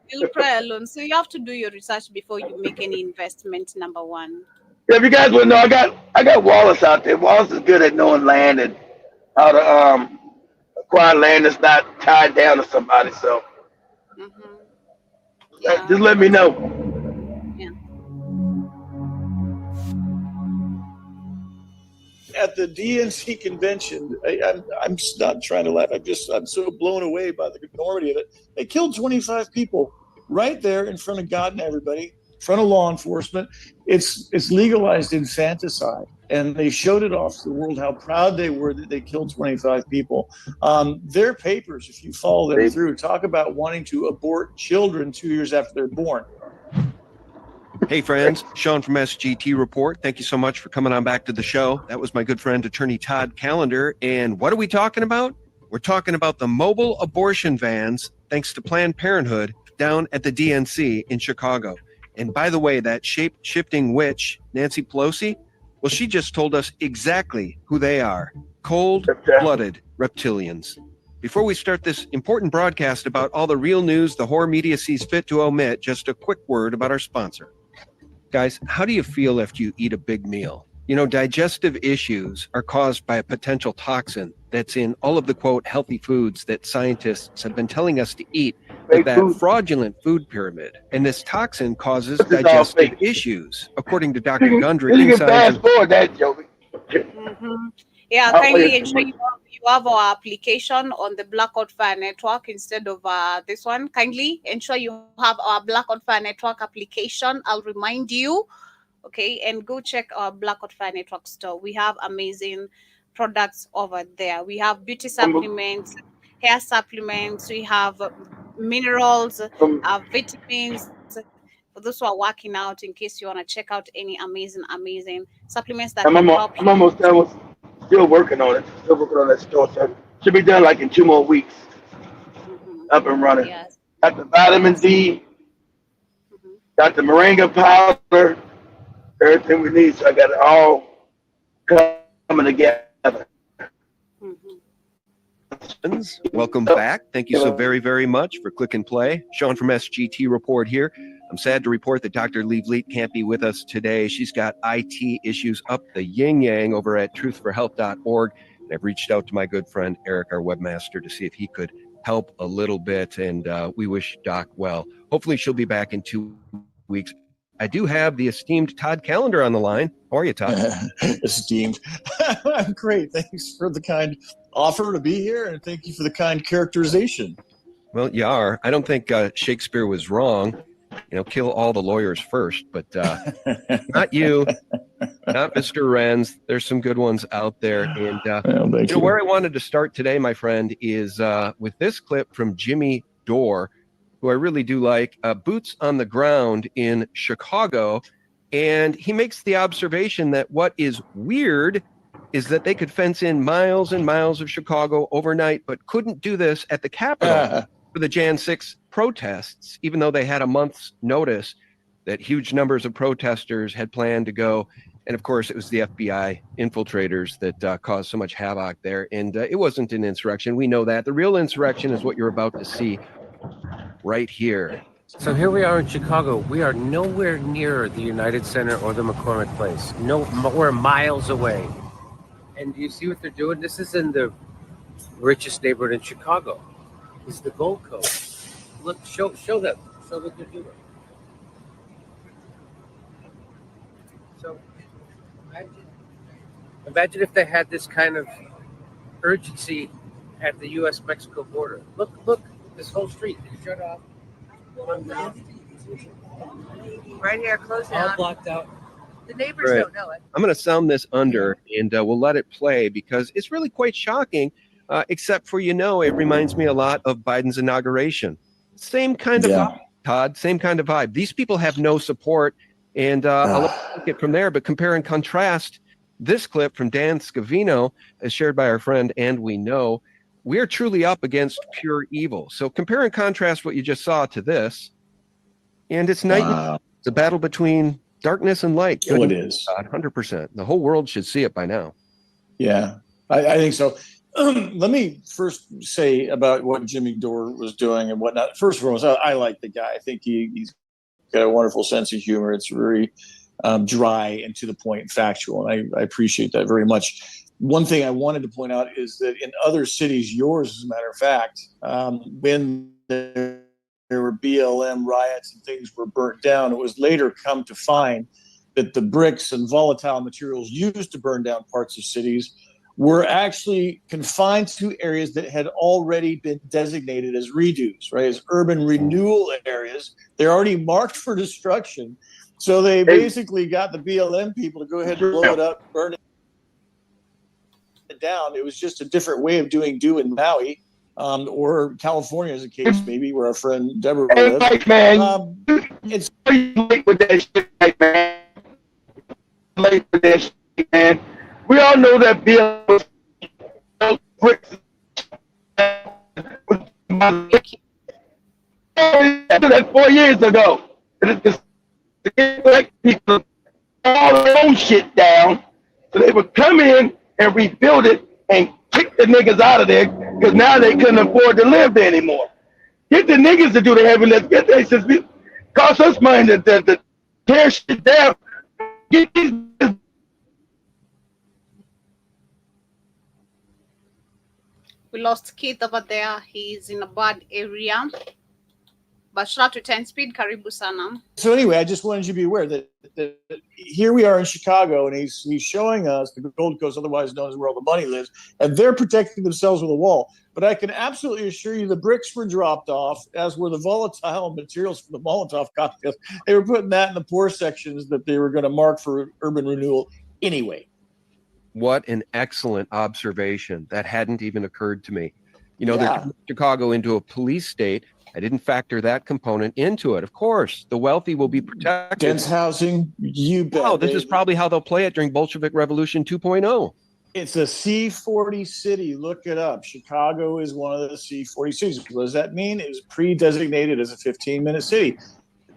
You'll cry alone. So you have to do your research before you make any investment, number one. Yeah, if you guys would know, I got Wallace out there. Wallace is good at knowing land and how to quiet land that's not tied down to somebody. So Yeah, just let me know. yeah. At the DNC convention, I'm just not trying to laugh. I'm so blown away by the enormity of it. They killed 25 people right there in front of God and everybody, in front of law enforcement. It's legalized infanticide, and they showed it off to the world how proud they were that they killed 25 people. Their papers, if you follow them through, talk about wanting to abort children 2 years after they're born. Hey friends, Sean from SGT Report. Thank you so much for coming on back to the show. That was my good friend, attorney Todd Callender. And what are we talking about? We're talking about the mobile abortion vans, thanks to Planned Parenthood, down at the DNC in Chicago. And by the way, that shape-shifting witch, Nancy Pelosi, well, she just told us exactly who they are. Cold-blooded reptilians. Before we start this important broadcast about all the real news the horror media sees fit to omit, just a quick word about our sponsor. Guys, how do you feel after you eat a big meal? You know, digestive issues are caused by a potential toxin that's in all of the, quote, healthy foods that scientists have been telling us to eat with that fraudulent food pyramid. And this toxin causes digestive issues, according to Dr. Gundry. You can fast forward that, Joey. Yeah, kindly ensure you have our application on the Blackout Fire Network instead of this one. Kindly ensure you have our Blackout Fire Network application. I'll remind you, okay, and go check our Blackout Fire Network store. We have amazing products over there. We have beauty supplements, hair supplements, we have minerals, vitamins. For those who are working out, in case you want to check out any amazing supplements that can help you. I'm almost done with, still working on it. Still working on that store. So should be done like in 2 more weeks. Up and running. Yes. Got the vitamin D, got the moringa powder, everything we need. So I got it all coming together. Welcome back. Thank you so very, very much for click and play. Sean from SGT Report here. I'm sad to report that Dr. Lee Vliet can't be with us today. She's got IT issues up the yin-yang over at truthforhealth.org. And I've reached out to my good friend Eric, our webmaster, to see if he could help a little bit. And we wish Doc well. Hopefully she'll be back in 2 weeks. I do have the esteemed Todd Callender on the line. How are you, Todd? Esteemed. I'm great. Thanks for the kind offer to be here, and thank you for the kind characterization. Well, you are. I don't think Shakespeare was wrong. You know, kill all the lawyers first, but not you, not Mr. Renz. There's some good ones out there. And you know, where I wanted to start today, my friend, is with this clip from Jimmy Dore, who I really do like, boots on the ground in Chicago. And he makes the observation that what is weird is that they could fence in miles and miles of Chicago overnight, but couldn't do this at the Capitol for the Jan 6 protests, even though they had a month's notice that huge numbers of protesters had planned to go. And of course, it was the FBI infiltrators that caused so much havoc there. And it wasn't an insurrection. We know that. The real insurrection is what you're about to see right here. So here we are in Chicago. We are nowhere near the United Center or the McCormick Place. No, we're miles away. And do you see what they're doing? This is in the richest neighborhood in Chicago. This is the Gold Coast. Look, show them. Show what they're doing. So imagine if they had this kind of urgency at the U.S.-Mexico border. Look, this whole street is shut off. Right here, close All down. blocked out. The neighbors Right. don't know it. I'm going to sound this under, and we'll let it play because it's really quite shocking, except for, you know, it reminds me a lot of Biden's inauguration. Same kind of vibe, Todd, same kind of vibe. These people have no support, and I'll let you take it from there, but compare and contrast this clip from Dan Scavino, as shared by our friend, and we know, we are truly up against pure evil. So compare and contrast what you just saw to this, and it's night. It's a battle between darkness and light. Oh, it is. 100%. The whole world should see it by now. Yeah, I think so. Let me first say about what Jimmy Dore was doing and whatnot. First of all, I like the guy. I think he's got a wonderful sense of humor. It's very dry and to the point and factual, and I appreciate that very much. one thing I wanted to point out is that in other cities, yours, as a matter of fact, when there were BLM riots and things were burnt down, it was later come to find that the bricks and volatile materials used to burn down parts of cities were actually confined to areas that had already been designated as redos, right, as urban renewal areas. They're already marked for destruction. So they basically got the BLM people to go ahead and blow it up, burn it down. It was just a different way of doing in Maui, or California, as a case maybe, where our friend Deborah lives. Hey, man, It's late with that shit, man. Late with that shit, man. We all know that Bill was bricks. That 4 years ago. The black people all their own shit down, so they would come in and rebuild it and kick the niggas out of there because now they couldn't afford to live there anymore. Get the niggas to do the heavy lift. Get they since we cost us money to tear shit down. Get these. We lost Keith over there. He's in a bad area. But shout out to 10 Speed, Karibu Sana. So anyway, I just wanted you to be aware that here we are in Chicago, and he's showing us the Gold Coast, otherwise known as where all the money lives, and they're protecting themselves with a wall. But I can absolutely assure you the bricks were dropped off, as were the volatile materials for the Molotov cocktails. They were putting that in the poor sections that they were going to mark for urban renewal anyway. What an excellent observation. That hadn't even occurred to me. You know, they're turning Chicago into a police state. I didn't factor that component into it. Of course, the wealthy will be protected. Dense housing, you bet. Oh, this is probably how they'll play it during Bolshevik Revolution 2.0. It's a C40 city. Look it up. Chicago is one of the C40 cities. What does that mean? It was pre-designated as a 15-minute city.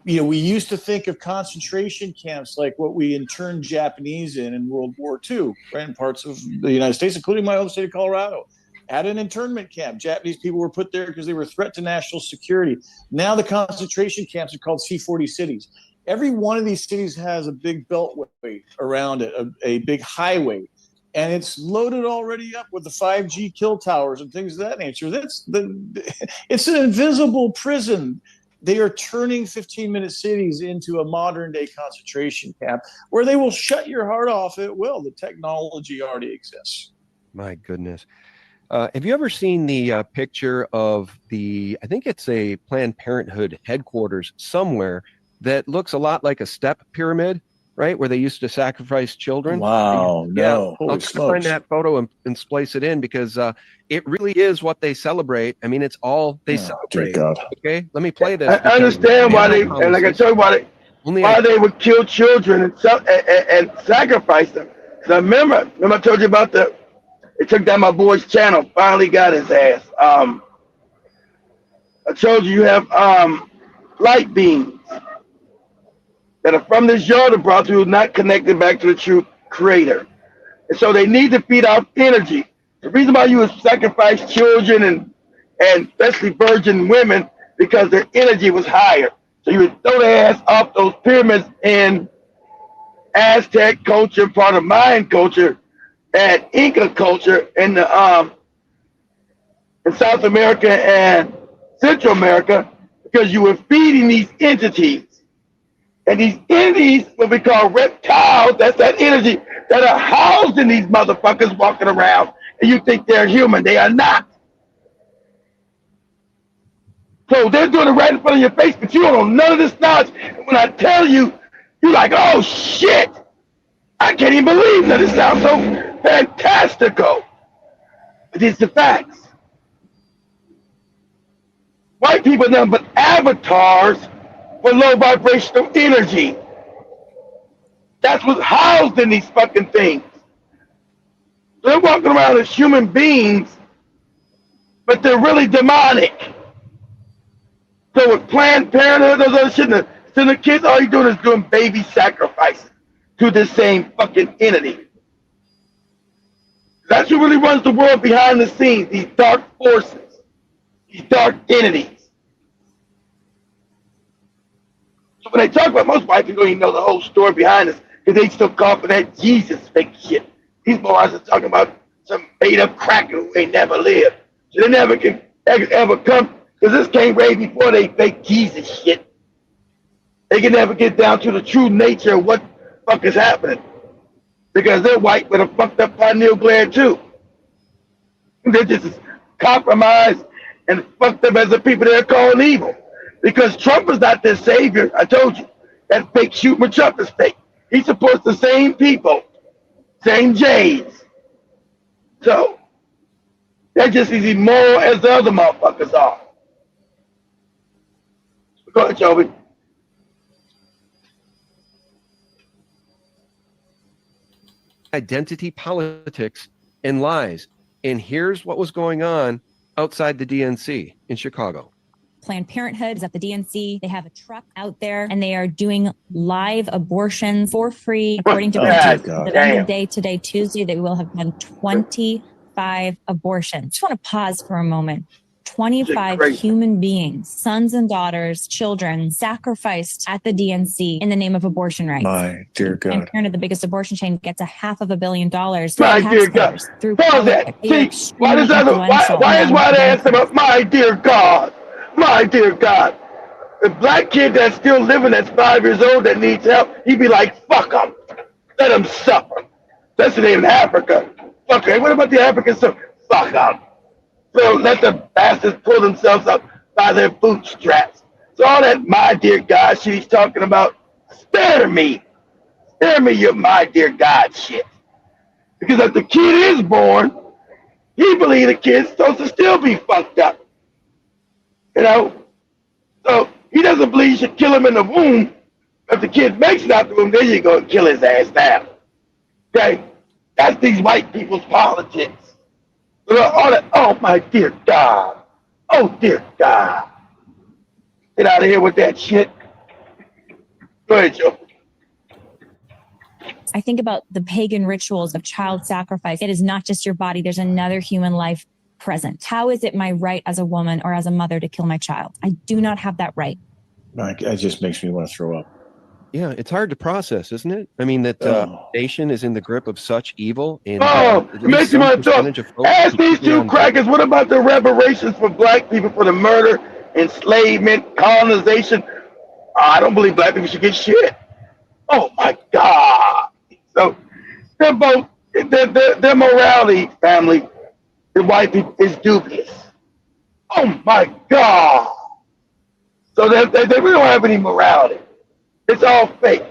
You know, we used to think of concentration camps like what we interned Japanese in World War II, right, in parts of the United States, including my home state of Colorado. At an internment camp, Japanese people were put there because they were a threat to national security. Now the concentration camps are called C40 cities. Every one of these cities has a big beltway around it, a big highway, and it's loaded already up with the 5G kill towers and things of that nature. It's an invisible prison. They are turning 15-minute cities into a modern-day concentration camp where they will shut your heart off at will. The technology already exists. My goodness. Have you ever seen the picture of I think it's a Planned Parenthood headquarters somewhere that looks a lot like a step pyramid, right? Where they used to sacrifice children. Wow, no. I'll find that photo and splice it in because it really is what they celebrate. I mean, it's all they celebrate. God. Okay, let me play this. I understand why they, and like I told you about it, why they would kill children and sacrifice them. So remember I told you about they took down my boy's channel, finally got his ass. I told you have light beams that are from this yard of brought through, not connected back to the true creator. And so they need to feed off energy. The reason why you would sacrifice children and especially virgin women, because their energy was higher. So you would throw their ass off those pyramids in Aztec culture, part of Mayan culture, and Inca culture in South America and Central America, because you were feeding these entities. And these entities, what we call reptiles, that's that energy that are housed in these motherfuckers walking around, and you think they're human. They are not. So they're doing it right in front of your face, but you don't know none of this knowledge. And when I tell you, you're like, oh shit, I can't even believe that. It sounds so fantastical. But it's the facts. White people are nothing but avatars for low vibrational energy. That's what's housed in these fucking things. They're walking around as human beings, but they're really demonic. So with Planned Parenthood, those other shit, the kids, all you're doing is doing baby sacrifices to this same fucking entity. That's who really runs the world behind the scenes, these dark forces, these dark entities. So when they talk about, most white people don't even know the whole story behind this, because they still call for that Jesus fake shit. These boys are talking about some made up cracker who ain't never lived. So they never can ever come, because this came way before they fake Jesus shit. They can never get down to the true nature of what the fuck is happening. Because they're white with a fucked up pineal gland too. They're just as compromised and fucked up as the people they're calling evil. Because Trump is not their savior. I told you. That fake Schumer Trump is fake. He supports the same people, same Jays. So they're just as immoral as the other motherfuckers are. Go ahead, Joby. Identity politics and lies. And here's what was going on outside the DNC in Chicago. Planned Parenthood is at the DNC. They have a truck out there and they are doing live abortions for free. According to at the end of the day today, Tuesday, they will have done 25 abortions. Just want to pause for a moment. 25 human beings, sons and daughters, children, sacrificed at the DNC in the name of abortion rights. My dear God. Planned Parenthood, the biggest abortion chain, gets $500 million My dear God. Through Pause that. See, why is why they ask about my dear God? My dear God. The black kid that's still living, that's 5 years old, that needs help, he'd be like, fuck them. Let them suffer. That's the name in Africa. Fuck them. What about the Africans? Fuck them. So let the bastards pull themselves up by their bootstraps. So all that my dear God shit he's talking about, spare me. Spare me your my dear God shit. Because if the kid is born, he believes the kid's supposed to still be fucked up. You know? So he doesn't believe you should kill him in the womb. If the kid makes it out the womb, then you go and kill his ass now. Okay? That's these white people's politics. All that, oh my dear God. Oh dear God. Get out of here with that shit. Go ahead, Joe. I think about the pagan rituals of child sacrifice. It is not just your body. There's another human life present. How is it my right as a woman or as a mother to kill my child? I do not have that right. It just makes me want to throw up. Yeah, it's hard to process, isn't it? I mean, that nation is in the grip of such evil. And, it makes you want to talk. Ask these two crackers, what about the reparations for black people for the murder, enslavement, colonization? I don't believe black people should get shit. Oh my God. So they're both, their morality, family, the white people is dubious. Oh my God. So they really don't have any morality. It's all fake.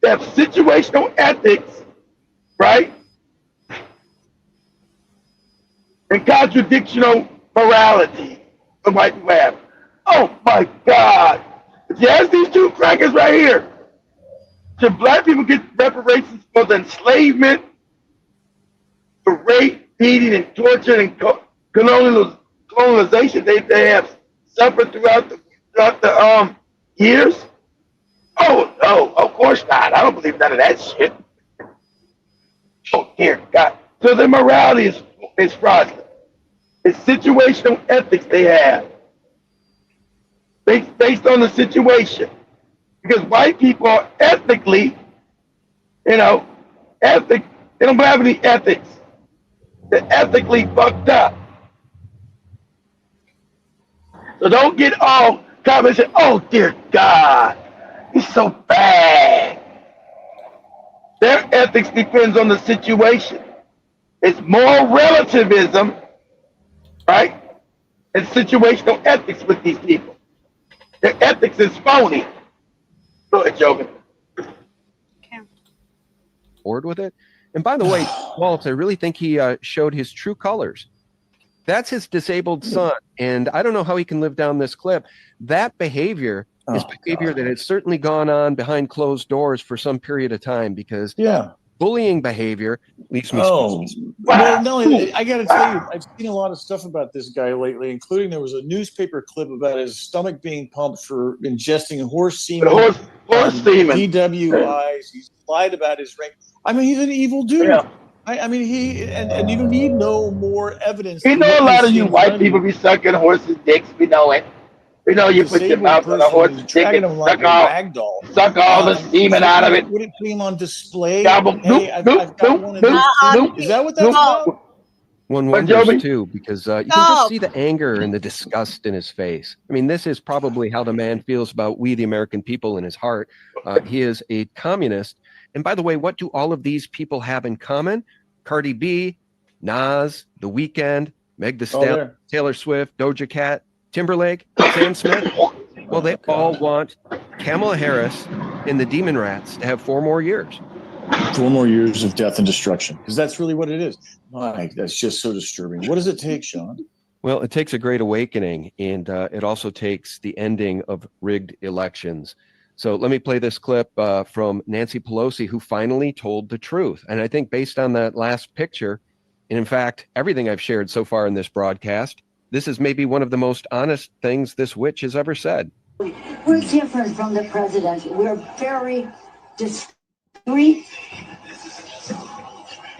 They have situational ethics, right? And contradictional morality. The white people have. Oh my God. If you ask these two crackers right here, should black people get reparations for the enslavement, for rape, beating, and torture, and colonization they have suffered throughout the years? Oh, of course not. I don't believe none of that shit. Oh, dear God. So their morality is fraudulent. It's situational ethics they have. Based on the situation. Because white people are ethically, they don't have any ethics. They're ethically fucked up. So don't get all comments and, oh, dear God. He's so bad. Their ethics depends on the situation. It's moral relativism, right? And situational ethics with these people. Their ethics is phony. Go ahead, Jogan. Bored with it. And by the way, Wallace, I really think he showed his true colors. That's his disabled son. And I don't know how he can live down this clip. That behavior is behavior that has certainly gone on behind closed doors for some period of time, because bullying behavior leaves me. Well, no, I got to tell you, I've seen a lot of stuff about this guy lately, including there was a newspaper clip about his stomach being pumped for ingesting horse semen. Horse semen. DWIs. He's lied about his rank. I mean, he's an evil dude. Yeah. I mean, and you need no more evidence. We know a lot of you white people be sucking horses' dicks. We know it. You know, you put your mouth on a horse, stick it, like suck all the semen out of it. Would it put him on display? Gobble, Hey, I've got one of these. Is that what that's about? One wonders too, because you can just see the anger and the disgust in his face. I mean, this is probably how the man feels about we, the American people, in his heart. He is a communist. And by the way, what do all of these people have in common? Cardi B, Nas, The Weeknd, Meg Thee Stallion, Taylor Swift, Doja Cat, Timberlake, Sam Smith. Well, they all want Kamala Harris and the Demon Rats to have 4 more years. 4 more years of death and destruction, because that's really what it is. Mike, that's just so disturbing. What does it take, Sean? Well, it takes a great awakening, and it also takes the ending of rigged elections. So let me play this clip from Nancy Pelosi, who finally told the truth. And I think based on that last picture, and in fact, everything I've shared so far in this broadcast, this is maybe one of the most honest things this witch has ever said. We're different from the president. We're very discreet,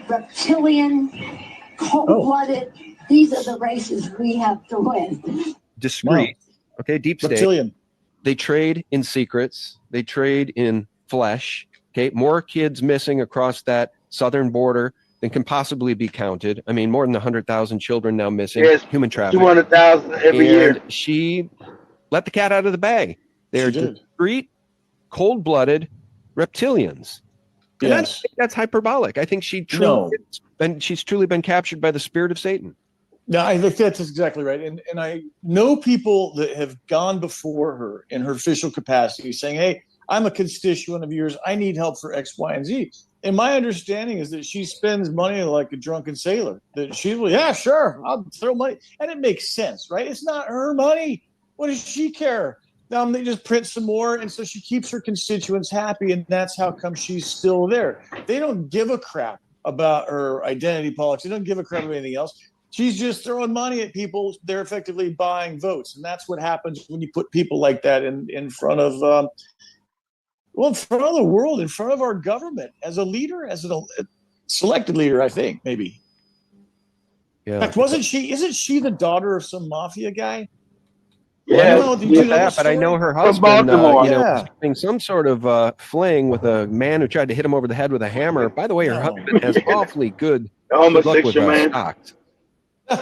reptilian, cold-blooded. These are the races we have to win. Discreet. Wow. Okay, deep state. Reptilian. They trade in secrets. They trade in flesh. Okay, more kids missing across that southern border than can possibly be counted. I mean, more than 100,000 children now missing. Yes, human trafficking. 200,000 every year. She let the cat out of the bag. They're discreet, cold-blooded reptilians. And I think that's hyperbolic. I think she's truly been captured by the spirit of Satan. No, I think that's exactly right. And I know people that have gone before her in her official capacity saying, hey, I'm a constituent of yours. I need help for X, Y, and Z. And my understanding is that she spends money like a drunken sailor. That she will, yeah, sure, I'll throw money. And it makes sense, right? It's not her money. What does she care? They just print some more. And so she keeps her constituents happy. And that's how come she's still there. They don't give a crap about her identity politics. They don't give a crap about anything else. She's just throwing money at people. They're effectively buying votes. And that's what happens when you put people like that in front of, in front of the world, in front of our government, as a leader, as a selected leader, I think, maybe. Yeah. In fact, isn't she the daughter of some mafia guy? Yeah, but I know her husband, having some sort of fling with a man who tried to hit him over the head with a hammer. By the way, her husband has awfully good luck with stocks.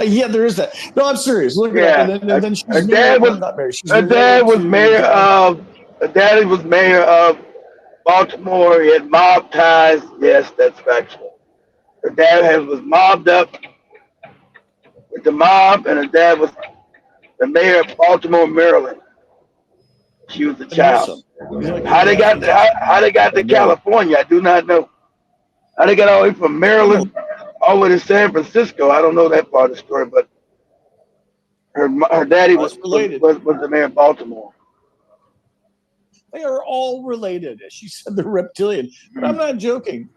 Yeah, there is that. No, I'm serious. Look at that. And then she's her dad was mayor of Baltimore. He had mob ties. Yes, that's factual. Her dad was mobbed up with the mob, and her dad was the mayor of Baltimore, Maryland. She was a child. How they got to California, I do not know. How they got all the way from Maryland all the way to San Francisco, I don't know that part of the story, but her daddy was the mayor of Baltimore. They are all related, as she said, they're reptilian. But I'm not joking.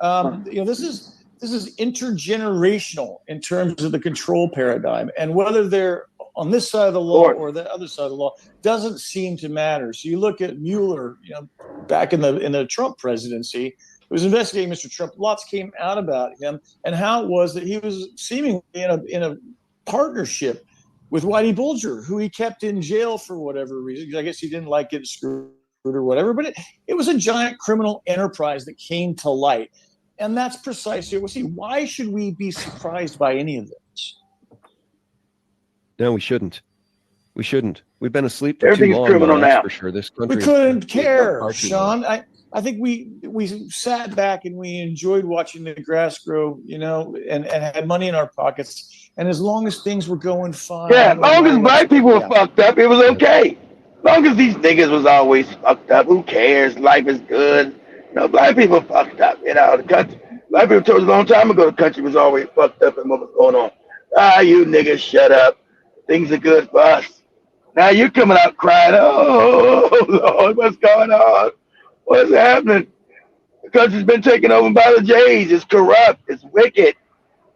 This is intergenerational in terms of the control paradigm, and whether they're on this side of the law or the other side of the law doesn't seem to matter. So you look at Mueller, back in the Trump presidency, who was investigating Mr. Trump. Lots came out about him and how it was that he was seemingly in a partnership with Whitey Bulger, who he kept in jail for whatever reason. I guess he didn't like getting screwed or whatever, but it was a giant criminal enterprise that came to light. And that's precisely what we see. Why should we be surprised by any of this? No, we shouldn't. We shouldn't. We've been asleep for too long. Criminal now. For sure. This country. We couldn't care, Sean. I think we sat back and we enjoyed watching the grass grow, and had money in our pockets. And as long as things were going fine. Yeah, as long as black people were fucked up, it was okay. As long as these niggas was always fucked up, who cares? Life is good. Black people fucked up. The country. Black people told us a long time ago the country was always fucked up and what was going on. You niggas shut up. Things are good for us. Now you're coming out crying, oh, Lord, what's going on? What's happening? The country's been taken over by the Jays. It's corrupt. It's wicked.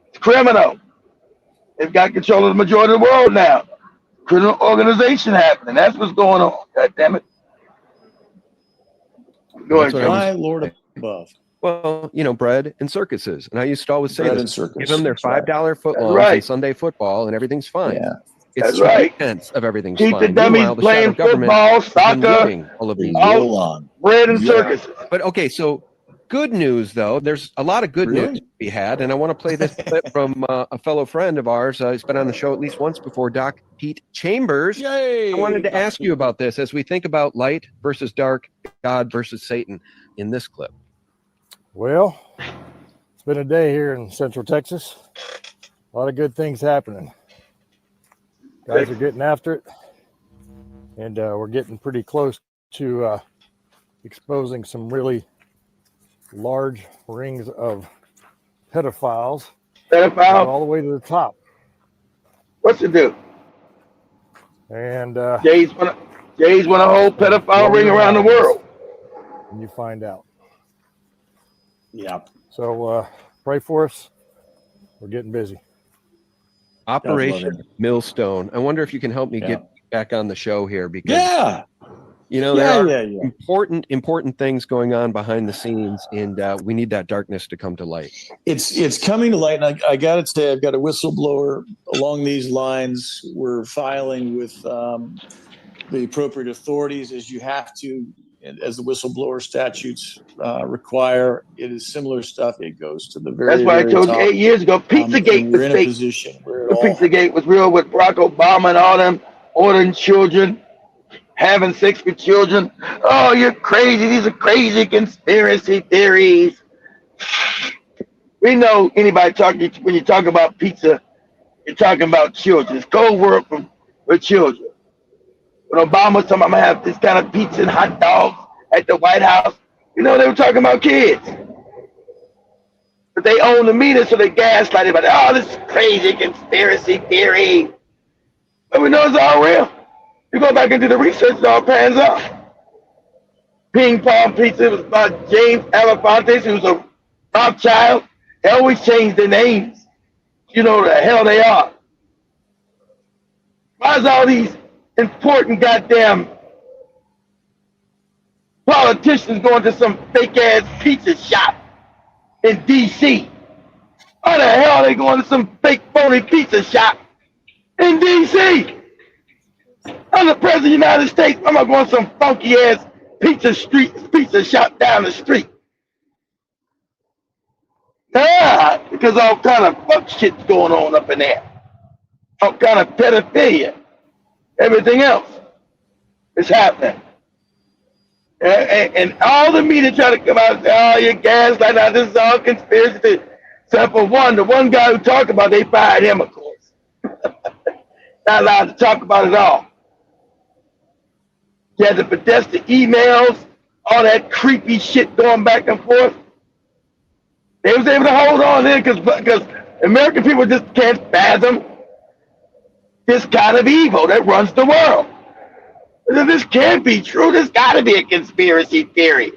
It's criminal. They've got control of the majority of the world now. Criminal organization happening. That's what's going on. God damn it. Go ahead, my Lord above. Well, bread and circuses. And I used to always say this, give them their $5 footlongs and Sunday football and everything's fine. Yeah. It's That's right. pretense of everything's Keep the fine. dummies Meanwhile, the shadow playing government football, has been soccer, living all of these Roll on. bread and Yeah. circuses. But okay, so good news though. There's a lot of good news Really? to be had, and I want to play this clip from a fellow friend of ours. He's been on the show at least once before, Doc Pete Chambers. Yay! I wanted to Doc ask you about this as we think about light versus dark, God versus Satan in this clip. Well, it's been a day here in Central Texas. A lot of good things happening. Guys are getting after it, and we're getting pretty close to exposing some really large rings of pedophiles. All the way to the top. What's it do? And Jay's want a whole pedophile ring around the world. And you find out. Yeah. So pray for us. We're getting busy. Operation Millstone. I wonder if you can help me get back on the show here because there are important things going on behind the scenes, and we need that darkness to come to light. It's coming to light, and I got to say, I've got a whistleblower along these lines. We're filing with the appropriate authorities, as you have to, as the whistleblower statutes require. It is similar stuff. It goes to the very. That's why I told you 8 years ago. Pizzagate we're in a mistake. position where Pizzagate was real with Barack Obama and all them ordering children, having sex with children. Oh, you're crazy. These are crazy conspiracy theories. We know anybody talking, when you talk about pizza, you're talking about children. It's code word for children. When Obama was talking about, I'm going to have this kind of pizza and hot dogs at the White House, they were talking about kids. But they own the media, so they gaslight about, oh, this is crazy conspiracy theory. But we know it's all real. You go back and do the research, it all pans out. Ping Pong Pizza was by James Alefantis, who was a Rothschild. They always change their names. You know the hell they are. Why is all these important goddamn politicians going to some fake ass pizza shop in D.C.? Why the hell are they going to some fake phony pizza shop in D.C.? I'm the president of the United States. I'm not going to some funky ass pizza shop down the street. Because all kind of fuck shit's going on up in there. All kind of pedophilia. Everything else is happening. And all the media try to come out and say, oh, you're gaslighting. Now this is all conspiracy. Except for the one guy who talked about it, they fired him, of course. Not allowed to talk about it all. You had the Podesta emails, all that creepy shit going back and forth. They was able to hold on there because American people just can't fathom this kind of evil that runs the world. This can't be true. There's got to be a conspiracy theory.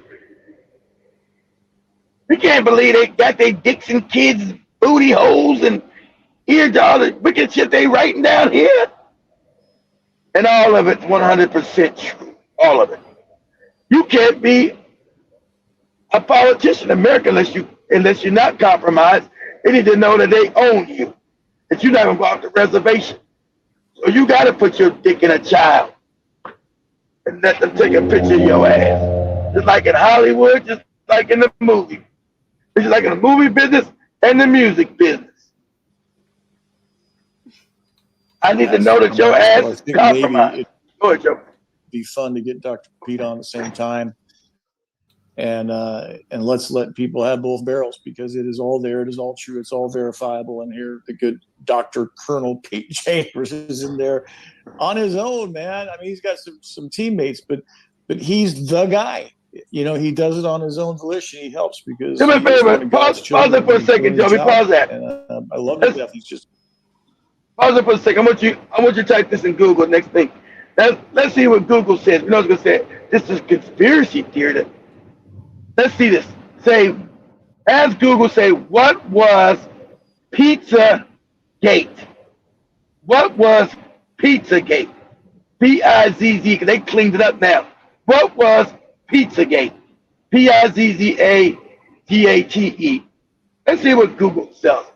We can't believe they got their dicks in kids' booty holes and ear to all the wicked shit they writing down here. And all of it's 100% true. All of it. You can't be a politician in America unless you're not compromised. They need to know that they own you. That you're not going to go off the reservation. So you got to put your dick in a child and let them take a picture of your ass. Just like in Hollywood, just like in the movie. It's like in the movie business and the music business. I need to know that your ass is compromised. Go ahead, Joe. Be fun to get Dr. Pete on at the same time, and let's let people have both barrels, because it is all there, it is all true, it's all verifiable. And here the good Dr. Colonel Pete Chambers is in there on his own, man. I mean, he's got some teammates, but he's the guy. He does it on his own volition. He helps because. Do me a favor. Pause it for a second, Joey. Pause that. And, I love it. He's just. Pause it for a second. I want you to type this in Google. Next thing. Let's see what Google says. We know it's going to say this is conspiracy theory. Let's see this. As Google say, what was Pizzagate? What was Pizzagate? Pizzagate, because they cleaned it up now. What was Pizzagate? Pizzagate. Let's see what Google tells us.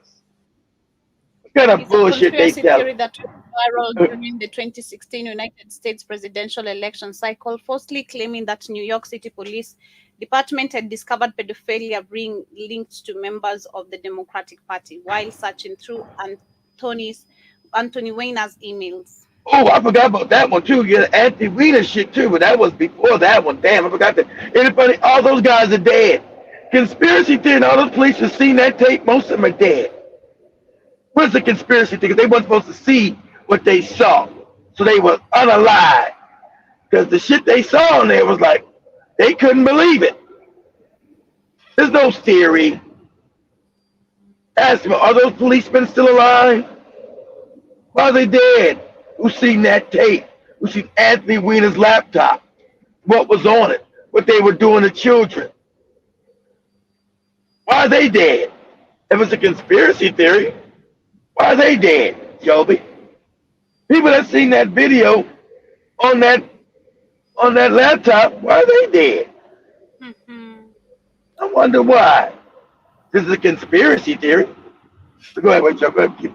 What kind of bullshit they tell us. That viral during the 2016 United States presidential election cycle, falsely claiming that New York City Police Department had discovered pedophilia being linked to members of the Democratic Party while searching through Anthony Weiner's emails. Oh, I forgot about that one too. Yeah, Anthony Weiner shit too, but that was before that one. Damn, I forgot that. Anybody, all those guys are dead. Conspiracy theory, all those police have seen that tape, most of them are dead. What's the conspiracy theory? They weren't supposed to see what they saw. So they were unalive. Because the shit they saw on there was like, they couldn't believe it. There's no theory. Ask me, are those policemen still alive? Why are they dead? Who's seen that tape? Who's seen Anthony Weiner's laptop? What was on it? What they were doing to children? Why are they dead? If it's a conspiracy theory, why are they dead, Joby? People that seen that video on that laptop, why are they dead? I wonder why. This is a conspiracy theory. So go ahead, wait, Joe. Go ahead, keep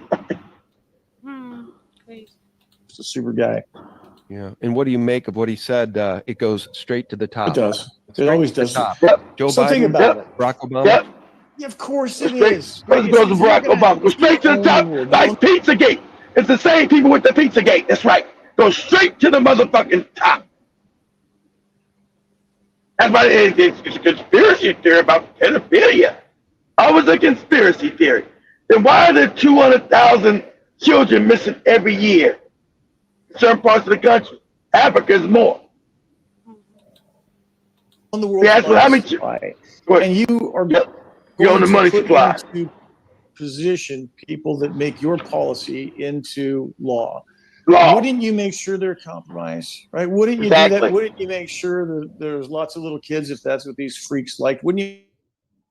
He's a super guy. Yeah. And what do you make of what he said? It goes straight to the top. It does. Straight It always to the does. top. Yep. Joe Something Biden, about it. Barack Obama. Yep. Yeah, of course it Straight, is. Let's go to Barack Obama. Go straight to the top, like Pizzagate. It's the same people with the Pizzagate. That's right. Go straight to the motherfucking top. That's why it's a conspiracy theory about pedophilia. Always a conspiracy theory. Then why are there 200,000 children missing every year in certain parts of the country? Africa is more. On the world supply. And you are you're on the money supply. To position people that make your policy into law. Wouldn't you make sure they're compromised, right? Wouldn't you do that? Wouldn't you make sure that there's lots of little kids, if that's what these freaks like? Wouldn't you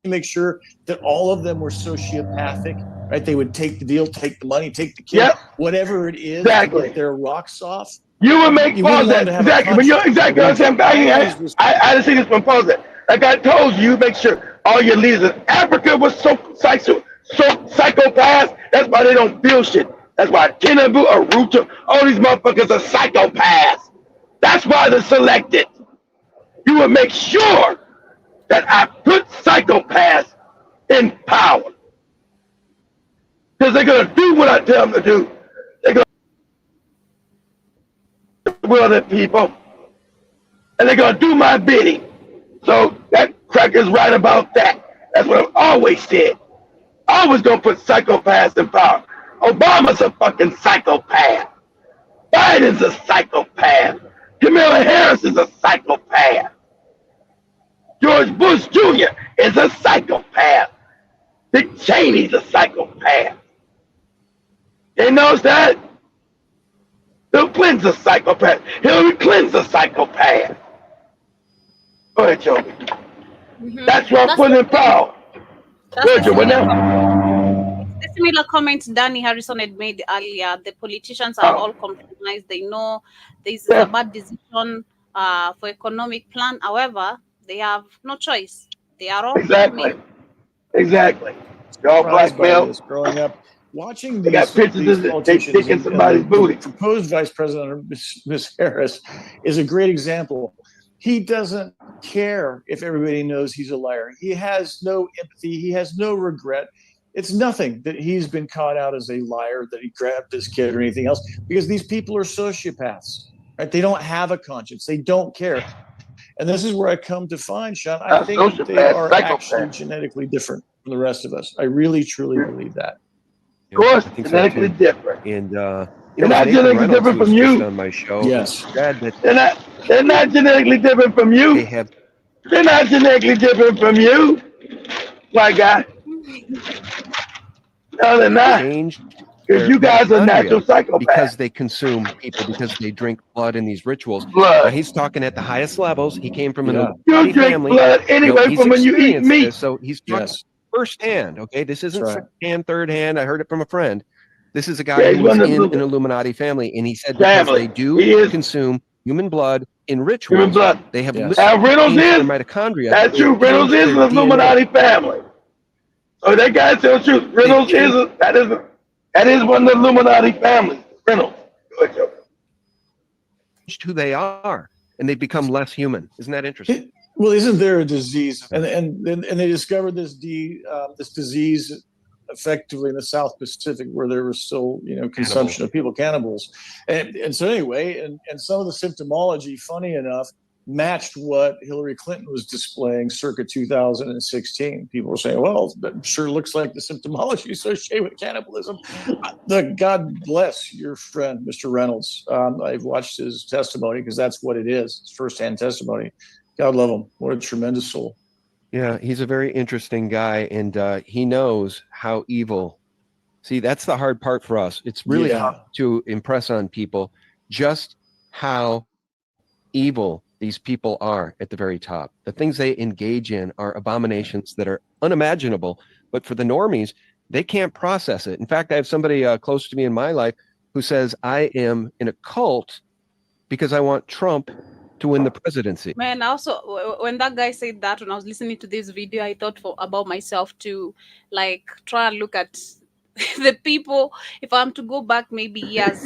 make sure that all of them were sociopathic, right? They would take the deal, take the money, take the kid, whatever it is, to get their rocks off. You would make pause that. Exactly. But you're exactly what I'm saying. I didn't see this from pause that. Like I told you, make sure all your leaders in Africa was so psychopaths. That's why they don't build shit. That's why Tinubu, Aruto, all these motherfuckers are psychopaths. That's why they're selected. You will make sure that I put psychopaths in power. Because they're going to do what I tell them to do. They're going to will the people. And they're going to do my bidding. So that cracker's right about that. That's what I've always said. Always going to put psychopaths in power. Obama's a fucking psychopath. Biden's a psychopath. Kamala Harris is a psychopath. George Bush Jr. is a psychopath. Dick Cheney's a psychopath. You notice that? Bill Clinton's a psychopath. Hillary Clinton's a psychopath. Go ahead, Joe. That's what I'm putting in power. Good, Joe. The similar comments Danny Harrison had made earlier. The politicians are all compromised. They know this is a bad decision for economic plan. However, they have no choice. They are all exactly. They're all blackmailed. Growing up, watching they got pictures of they sticking somebody's booty. Proposed Vice President Ms. Harris is a great example. He doesn't care if everybody knows he's a liar. He has no empathy. He has no regret. It's nothing that he's been caught out as a liar, that he grabbed this kid or anything else, because these people are sociopaths, right? They don't have a conscience. They don't care. And this is where I come to find, Sean, I think that they are actually genetically different from the rest of us. I really, truly believe that. Of course, genetically different. And they're not genetically different from you. On my show, yes, they're not genetically different from you. They're not genetically different from you, white guy. No, they're not. Because you guys are natural psychopaths. Because they consume people, because they drink blood in these rituals. Now, he's talking at the highest levels. He came from an you drink family. blood anyway from when you eat meat. So he's talking firsthand. Okay, this isn't second-hand, third-hand. I heard it from a friend. This is a guy who was in an Illuminati family, and he said because they do consume human blood in rituals, they have Reynolds is mitochondria. That's true. Reynolds is an Illuminati family. So that guy tells you Reynolds that is one of the Illuminati families. Reynolds. who they are, and they become less human. Isn't that interesting? Well, isn't there a disease? And they discovered this disease effectively in the South Pacific, where there was still, consumption of people, cannibals. And so anyway, and some of the symptomology, funny enough, matched what Hillary Clinton was displaying circa 2016. People were saying, well, that sure looks like the symptomology associated with cannibalism. God bless your friend, Mr. Reynolds. I've watched his testimony because that's what it is. It's firsthand testimony. God love him. What a tremendous soul. Yeah, he's a very interesting guy, and he knows how evil. See, that's the hard part for us. It's really hard to impress on people just how evil these people are at the very top. The things they engage in are abominations that are unimaginable, but for the normies, they can't process it. In fact, I have somebody close to me in my life who says, I am in a cult because I want Trump to win the presidency. Man, also, when that guy said that, when I was listening to this video, I thought about myself to like try and look at the people. If I'm to go back maybe years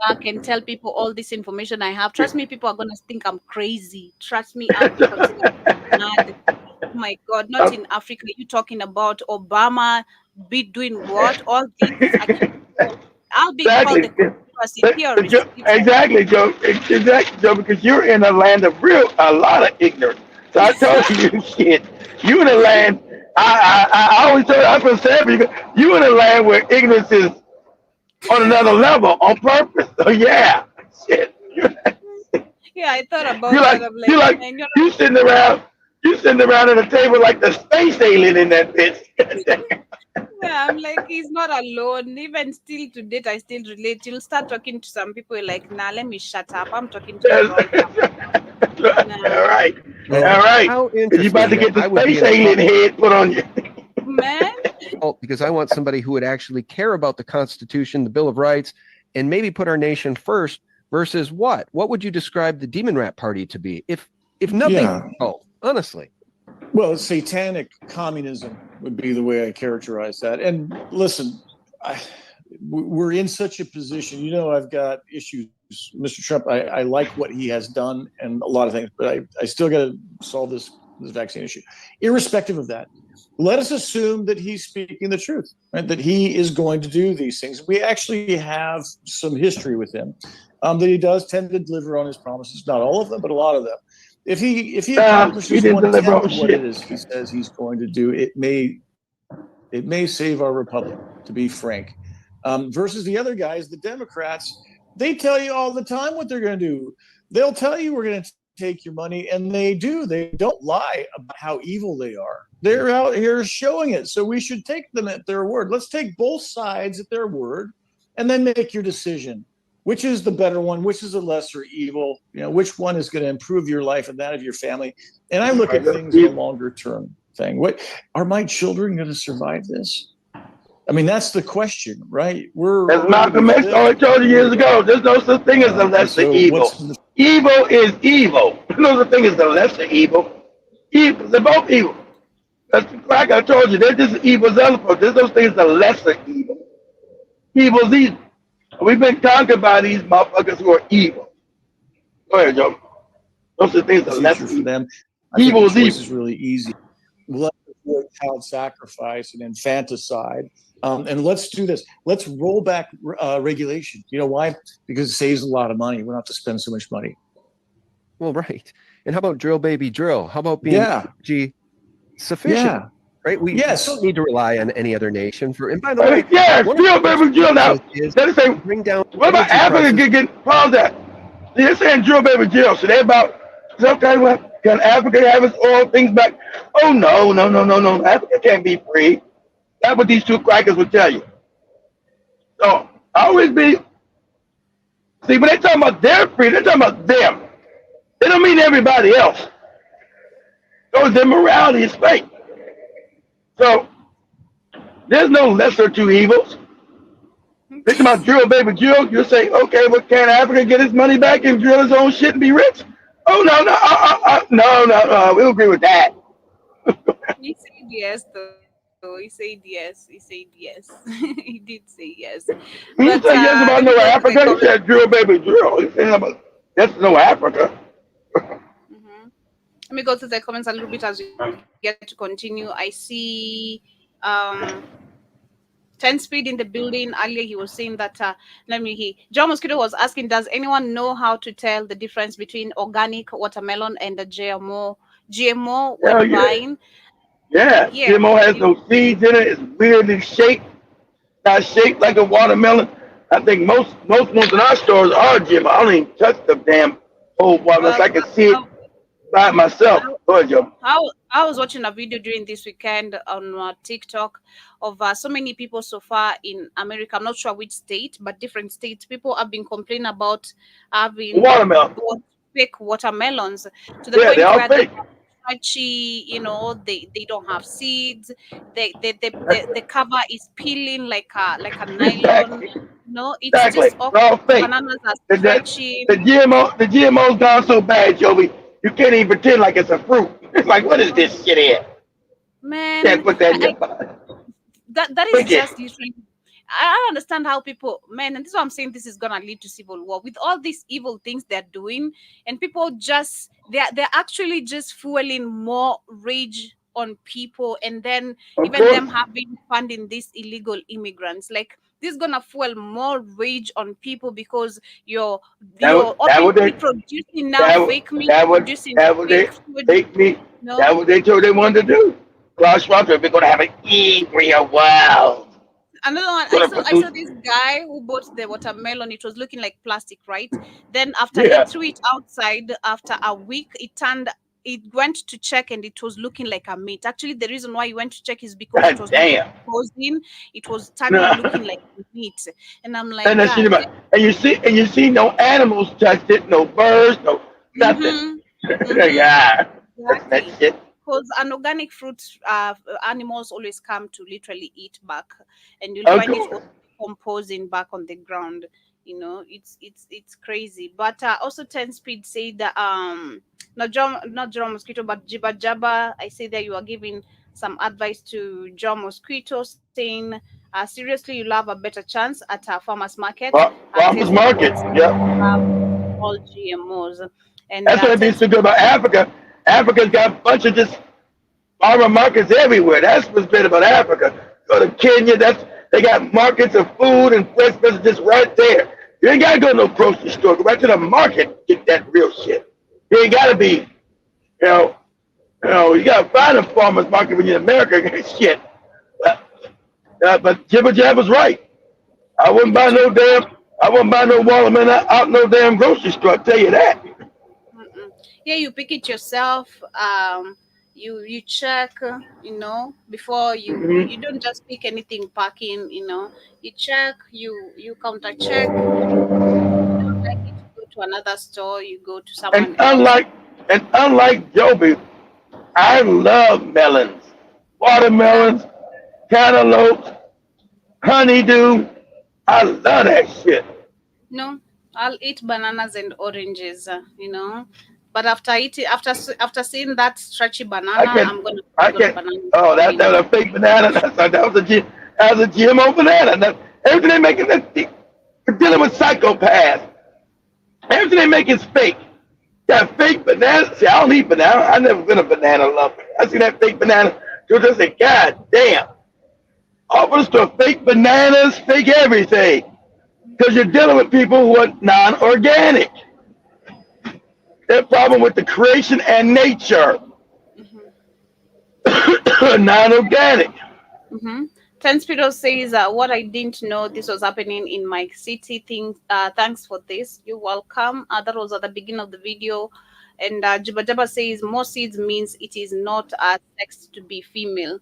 back and tell people all this information I have, trust me, people are going to think I'm crazy. Trust me, I'll be considered mad. Oh my God, not in Africa. You talking about Obama be doing what? All this. I'll be called the conspiracy theorist. Exactly, Joe. Exactly, Joe, because you're in a land of a lot of ignorance. So I told you, shit, you in a land, I always told you, I feel sad for you, you in a land where ignorance is on another level on purpose. So yeah, shit. Yeah, I thought about that. I'm like, man, you sitting around at a table like the space alien in that bitch. Yeah, I'm like, he's not alone. Even still to date, I still relate. You'll start talking to some people, you're like, nah, let me shut up. I'm talking to you right now. All right. All right. How You interesting about to get that I the would be space in a alien head put on you. Man. Because I want somebody who would actually care about the Constitution, the Bill of Rights, and maybe put our nation first versus what? What would you describe the Demon Rat Party to be? If nothing, honestly. Well, satanic communism would be the way I characterize that. And listen, we're in such a position. I've got issues. Mr. Trump, I like what he has done and a lot of things, but I still got to solve this vaccine issue. Irrespective of that, let us assume that he's speaking the truth, right? That he is going to do these things. We actually have some history with him, that he does tend to deliver on his promises. Not all of them, but a lot of them. If he accomplishes one tenth of what it is he says he's going to do, it may save our republic, to be frank. Versus the other guys, the Democrats, they tell you all the time what they're going to do. They'll tell you we're going to take your money, and they do. They don't lie about how evil they are. They're out here showing it. So we should take them at their word. Let's take both sides at their word and then make your decision. Which is the better one? Which is the lesser evil? Which one is going to improve your life and that of your family? And I look at things in a longer term thing. What are my children going to survive this? I mean, that's the question, right? As Malcolm X always told you years ago, there's no such thing as the lesser evil. Evil is evil. There's no such thing as the lesser evil. They're both evil. That's like I told you, they're just evil elephants. There's no such thing as the lesser evil. Evil's evil. We've been conquered by these motherfuckers who are evil. Go ahead, Joe. Those are things that left for them. Evil is evil. Is really easy. Let's avoid child sacrifice and infanticide, and let's do this. Let's roll back regulation. You know why? Because it saves a lot of money. We don't have to spend so much money. Well, right. And how about drill, baby, drill? How about being energy sufficient? Yeah. Right? We don't need to rely on any other nation for. And by the way, drill, baby, drill now. Let us say, bring down. What about Africa getting pause that? They're saying drill, baby, drill. So they about sometimes can Africa have its oil things back? Oh no. Africa can't be free. That's what these two crackers would tell you. So always be. See, when they talking about their free, they're talking about them. They don't mean everybody else. Because their morality is fake. So there's no lesser two evils. Think about drill, baby, drill. You'll say, okay, well, can Africa get his money back and drill his own shit and be rich? Oh no, we don't agree with that. You said yes, though. He said yes. He said yes. He did say yes. He But said yes about let me no go to the Africa. He comment. said drill, baby, drill. He said about that's no Africa. Mhm. Let me go to the comments a little bit as we get to continue. I see um 10 speed in the building. Earlier he was saying that John Mosquito was asking, does anyone know how to tell the difference between organic watermelon and the GMO Hell when yeah. buying? Yeah. Yeah. GMO has no seeds in it. It's weirdly shaped, not shaped like a watermelon. I think most ones in our stores are GMO. I don't even touch the damn whole watermelon. So Well, I can see it I, by myself. Go ahead, Joe. I was watching a video during this weekend on TikTok of so many people so far in America. I'm not sure which state, but different states. People have been complaining about having Watermelon. fake watermelons to the Yeah, they point all where they fake. are stretchy. They don't have seeds. The cover is peeling like a nylon. Exactly. It's Exactly. just awkward. They're all fake. Bananas are The, stretching. the GMO's gone so bad, Joey. You can't even pretend like it's a fruit. It's like, what is this shit here? Can't Man, put that in your body. that is Forget. just literally. I don't understand how people, man, and this is what I'm saying. This is gonna lead to civil war with all these evil things they're doing, and people just they're actually just fueling more rage on people, and then Of even course. them having funding these illegal immigrants. Like this is gonna fuel more rage on people because That would you're that would obviously they producing now that would fake meat, that would producing that would fake they food. take me. No. That what they told they wanted to do. Klaus Schwab said we're gonna have an e-real world. Another one, We're I gonna saw I saw produce. this guy who bought the watermelon. It was looking like plastic, right? Then after he Yeah. threw it outside, after a week, it went to check and it was looking like a meat. Actually, the reason why he went to check is because it God was not damn. composing, it was starting looking Nah. like meat. And I'm like, And that's shit God about. And you see no animals touched it, no birds, no damn. nothing. Mm-hmm. Yeah. That's that Exactly. shit. Because an organic fruit, animals always come to literally eat back, and you'll Of find it course. also composing back on the ground. It's crazy. But also 10 speed say that not John Mosquito, but Jibba Jabba. I say that you are giving some advice to John Mosquito, saying, seriously, you'll have a better chance at a farmer's market. Farmers Tesco market. is Yep. all GMOs. And That's what it 10 means so speed. good about Africa. Africa's got a bunch of just farmer markets everywhere. That's what's great about Africa. Go to Kenya, they got markets of food and fresh vegetables just right there. You ain't gotta go to no grocery store. Go right to the market, get that real shit. You ain't gotta be, you know, you gotta find a farmer's market when you're in America. Shit. But Jibba Jab was right. I wouldn't buy no damn. I wouldn't buy no watermelon out no damn grocery store. I tell you that. Mm-mm. Yeah, you pick it yourself. You check, before you Mm-hmm. don't just pick anything packing. You check, you counter check. You don't like it, you go to another store. You go to And someone else. unlike Joby, I love melons, Uh, watermelons, cantaloupes, honeydew. I love that shit. no, I'll eat bananas and oranges. But after eating, after seeing that stretchy I banana, can I'm gonna I go to can bananas and Oh, that orange. was a fake banana. That was a GMO banana. Everything they making we're dealing with psychopaths. Everything they make is fake. That fake banana. See, I don't eat banana. I never been a banana lover. I see that fake banana. You just say, God damn. Offers to fake bananas, fake everything. Because you're dealing with people who are non-organic. That problem with the creation and nature. Non-organic. Mm-hmm. Tenspido says, what I didn't know this was happening in my city. Thanks for this. You're welcome. That was at the beginning of the video. And Jibba Jabba says, more seeds means it is not sexed to be female.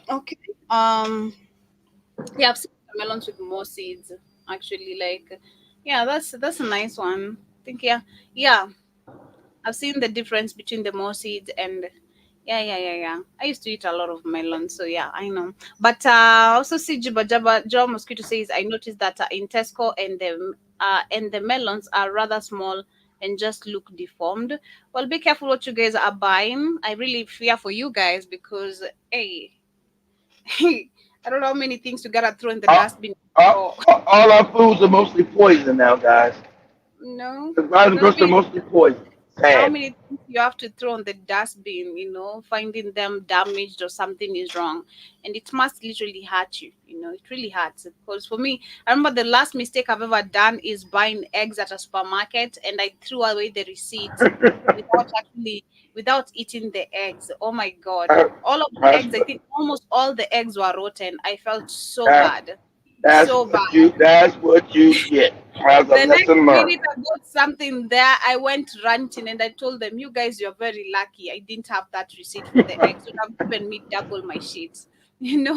Okay. Yeah, I've seen melons with more seeds, actually. Like, yeah, that's a nice one. I think, yeah. I've seen the difference between the more seeds and yeah. I used to eat a lot of melon, so yeah, I know. But also see Jibba Jabba Joe Mosquito says I noticed that in Tesco and the melons are rather small and just look deformed. Well, be careful what you guys are buying. I really fear for you guys because, hey, I don't know how many things you gotta throw in the dustbin. All our foods are mostly poison now, guys. No, The bottom no, grocery are mostly poison. how Sad. many things you have to throw in the dustbin, finding them damaged or something is wrong, and it must literally hurt you. It really hurts. Because for me, I remember the last mistake I've ever done is buying eggs at a supermarket, and I threw away the receipt without eating the eggs. Oh my god, all of the eggs, I think almost all the eggs were rotten. I felt so bad. That's So what bad. that's what you get. As a The next lesson learned. minute I got something there, I went ranting and I told them, "You guys, you're very lucky. I didn't have that receipt for the eggs. Would have given me double my sheets." You'd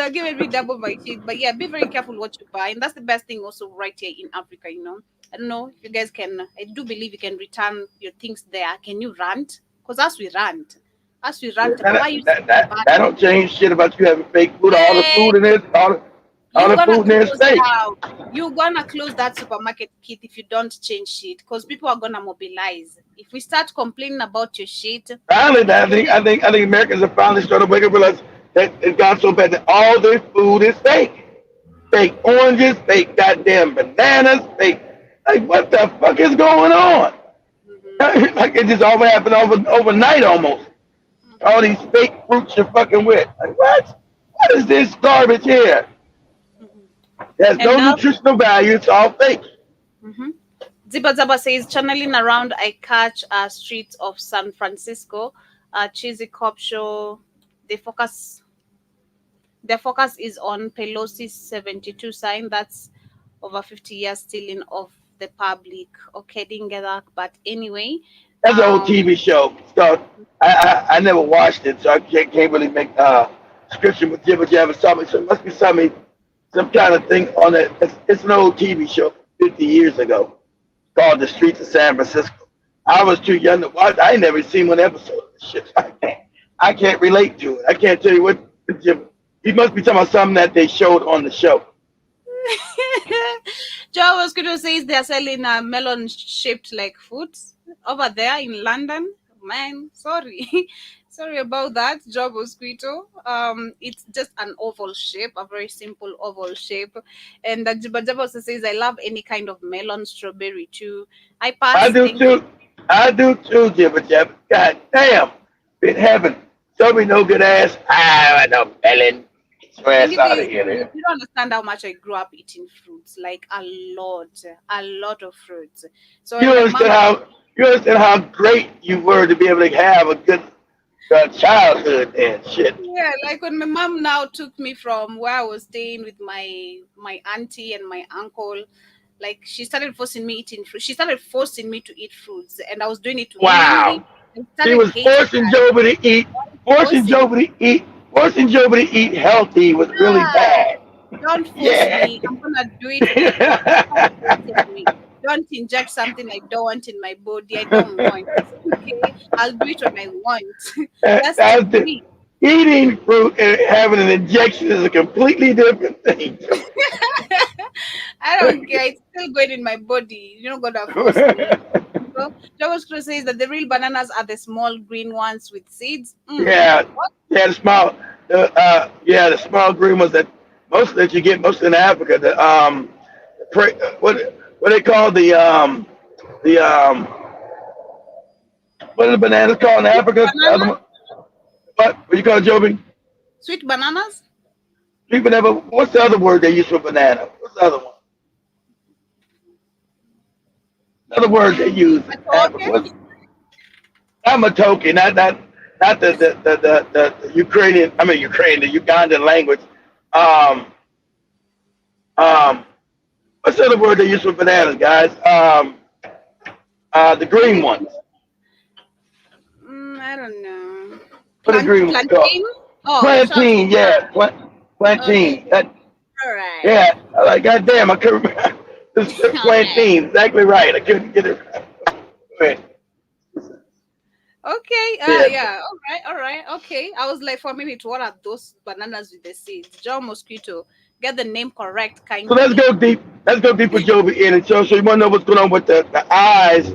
have given me double my sheet. But yeah, be very careful what you buy, and that's the best thing also right here in Africa. I don't know if you guys can. I do believe you can return your things there. Can you rant? Because as we rant, why you That don't change shit about you having fake food. All the food in it, all you're the gonna food in there is close fake. down. You're gonna close that supermarket, kid, if you don't change shit, because people are gonna mobilize. If we start complaining about your shit, Finally, I think Americans have finally started to wake up and realize that it got so bad that all their food is fake. Fake oranges, fake goddamn bananas, fake. Like, what the fuck is going on? Like, it just all happened overnight almost. All these fake fruits you're fucking with. Like, what? What is this garbage here? There's no nutritional value. It's all fake. Ziba Zaba says, channeling around, I catch streets of San Francisco, cheesy cop show. Their focus is on Pelosi's 72 sign. That's over 50 years stealing of the public. Okay, didn't get that. But anyway. That's an old TV show. So I never watched it, so I can't really make description with Jibba Jabba something. So it must be some kind of thing on it. It's an old TV show 50 years ago called The Streets of San Francisco. I was too young to watch. I ain't never seen one episode of this shit. I can't relate to it. I can't tell you what. He must be talking about something that they showed on the show. Joe was going to say they're selling melon shaped like foods over there in London. Man, sorry. Sorry about that, Joe Mosquito. It's just an oval shape, a very simple oval shape. And Jibba also says, I love any kind of melon, strawberry too. I do too, Jibba Jabba. God damn. In heaven. Show me no good ass. I no melon. You don't understand how much I grew up eating fruits, like a lot of fruits. So you understand how great you were to be able to have a good childhood and shit. Yeah, like when my mom now took me from where I was staying with my auntie and my uncle, like she started forcing me eating fruit. She started forcing me to eat fruits, and I was doing it willingly. She was forcing Joby to eat. Forcing Joby to eat healthy was really bad. Don't force me. I'm gonna do it. Don't inject something I don't want in my body. I don't want. Okay, I'll do it when I want. That's me. Eating fruit and having an injection is a completely different thing. I don't care. It's still going in my body. You're not gonna force me. Jarvis Cruz says that the real bananas are the small green ones with seeds. Yeah, the small green ones that you get mostly in Africa. What they call what are the bananas called in Africa? What you call it, Joby? Sweet bananas. Sweet banana. What's the other word they use for banana? What's the other one? Another word they use. Not matoke, not the Ukrainian. I mean the Ugandan language. What's the other word they use for bananas, guys? The green ones. I don't know. What the green ones called? Plantain, yeah, plantain. Okay. All right. Yeah, like goddamn, I couldn't remember. This plantain, exactly right. I couldn't get it right. Okay. Yeah. Yeah. All right. Okay. I was like, for a minute, what are those bananas with the seeds? John Mosquito, get the name correct, So kindly. let's go deep. Let's go deep with Joby in and so you want to know what's going on with the eyes.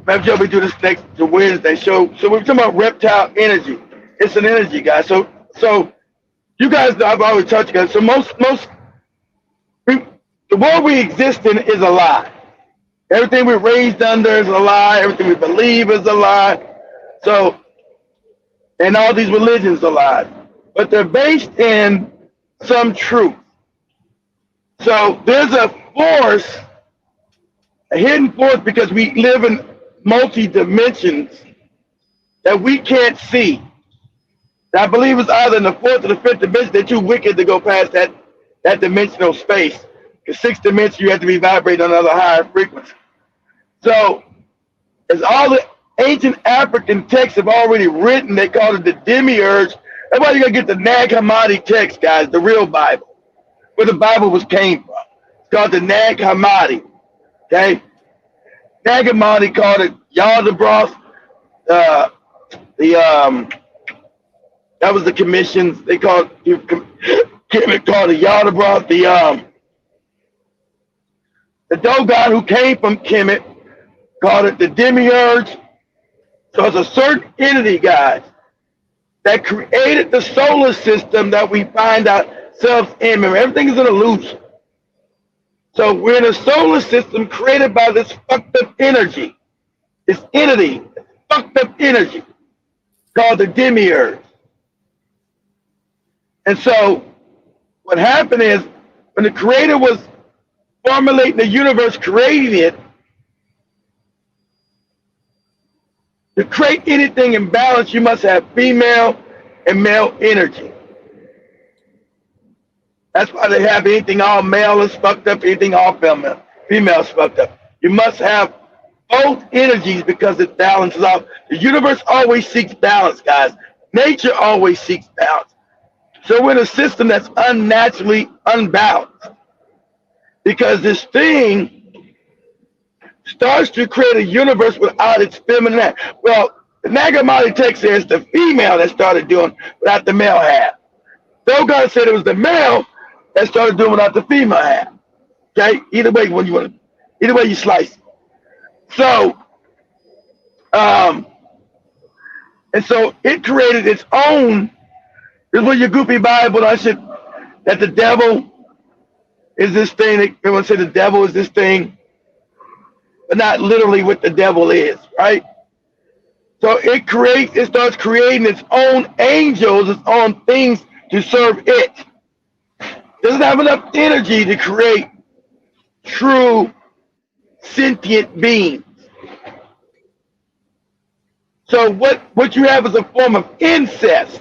Have Joby do this next to Wednesday. So we're talking about reptile energy. It's an energy, guys. So you guys know I've always touched you guys. So the world we exist in is a lie. Everything we're raised under is a lie. Everything we believe is a lie. So, and all these religions are lies, but they're based in some truth. So there's a force, a hidden force, because we live in multi dimensions that we can't see. I believe it's either in the fourth or the fifth dimension. They're too wicked to go past that dimensional space. The sixth dimension, you have to be vibrating on another higher frequency. So, as all the ancient African texts have already written, they call it the demiurge. That's why you gotta get the Nag Hammadi text, guys, the real Bible, where the Bible came from. It's called the Nag Hammadi. Okay, Nag Hammadi called it Yaldabaoth. That was the commissions. They called Kemet called it Yaldabaoth. The Dogon who came from Kemet called it the demiurge. So it's a certain entity, guys, that created the solar system that we find ourselves in. Remember, everything is an illusion. So we're in a solar system created by this fucked up energy, this entity, fucked up energy called the demiurge. And so what happened is when the creator was formulating the universe, creating it, to create anything in balance, you must have female and male energy. That's why they have anything all male is fucked up, anything all female is fucked up. You must have both energies because it balances out. The universe always seeks balance, guys. Nature always seeks balance. So we're in a system that's unnaturally unbalanced because this thing starts to create a universe without its feminine. Well, the Nag Hammadi text says the female that started doing without the male half. Dogon said it was the male that started doing without the female half. Okay, either way you slice it. So, and so it created its own. This was your goofy Bible. I said that the devil is this thing. Everyone say the devil is this thing, but not literally what the devil is, right? So it starts creating its own angels, its own things to serve it. Doesn't have enough energy to create true sentient beings. So what you have is a form of incest,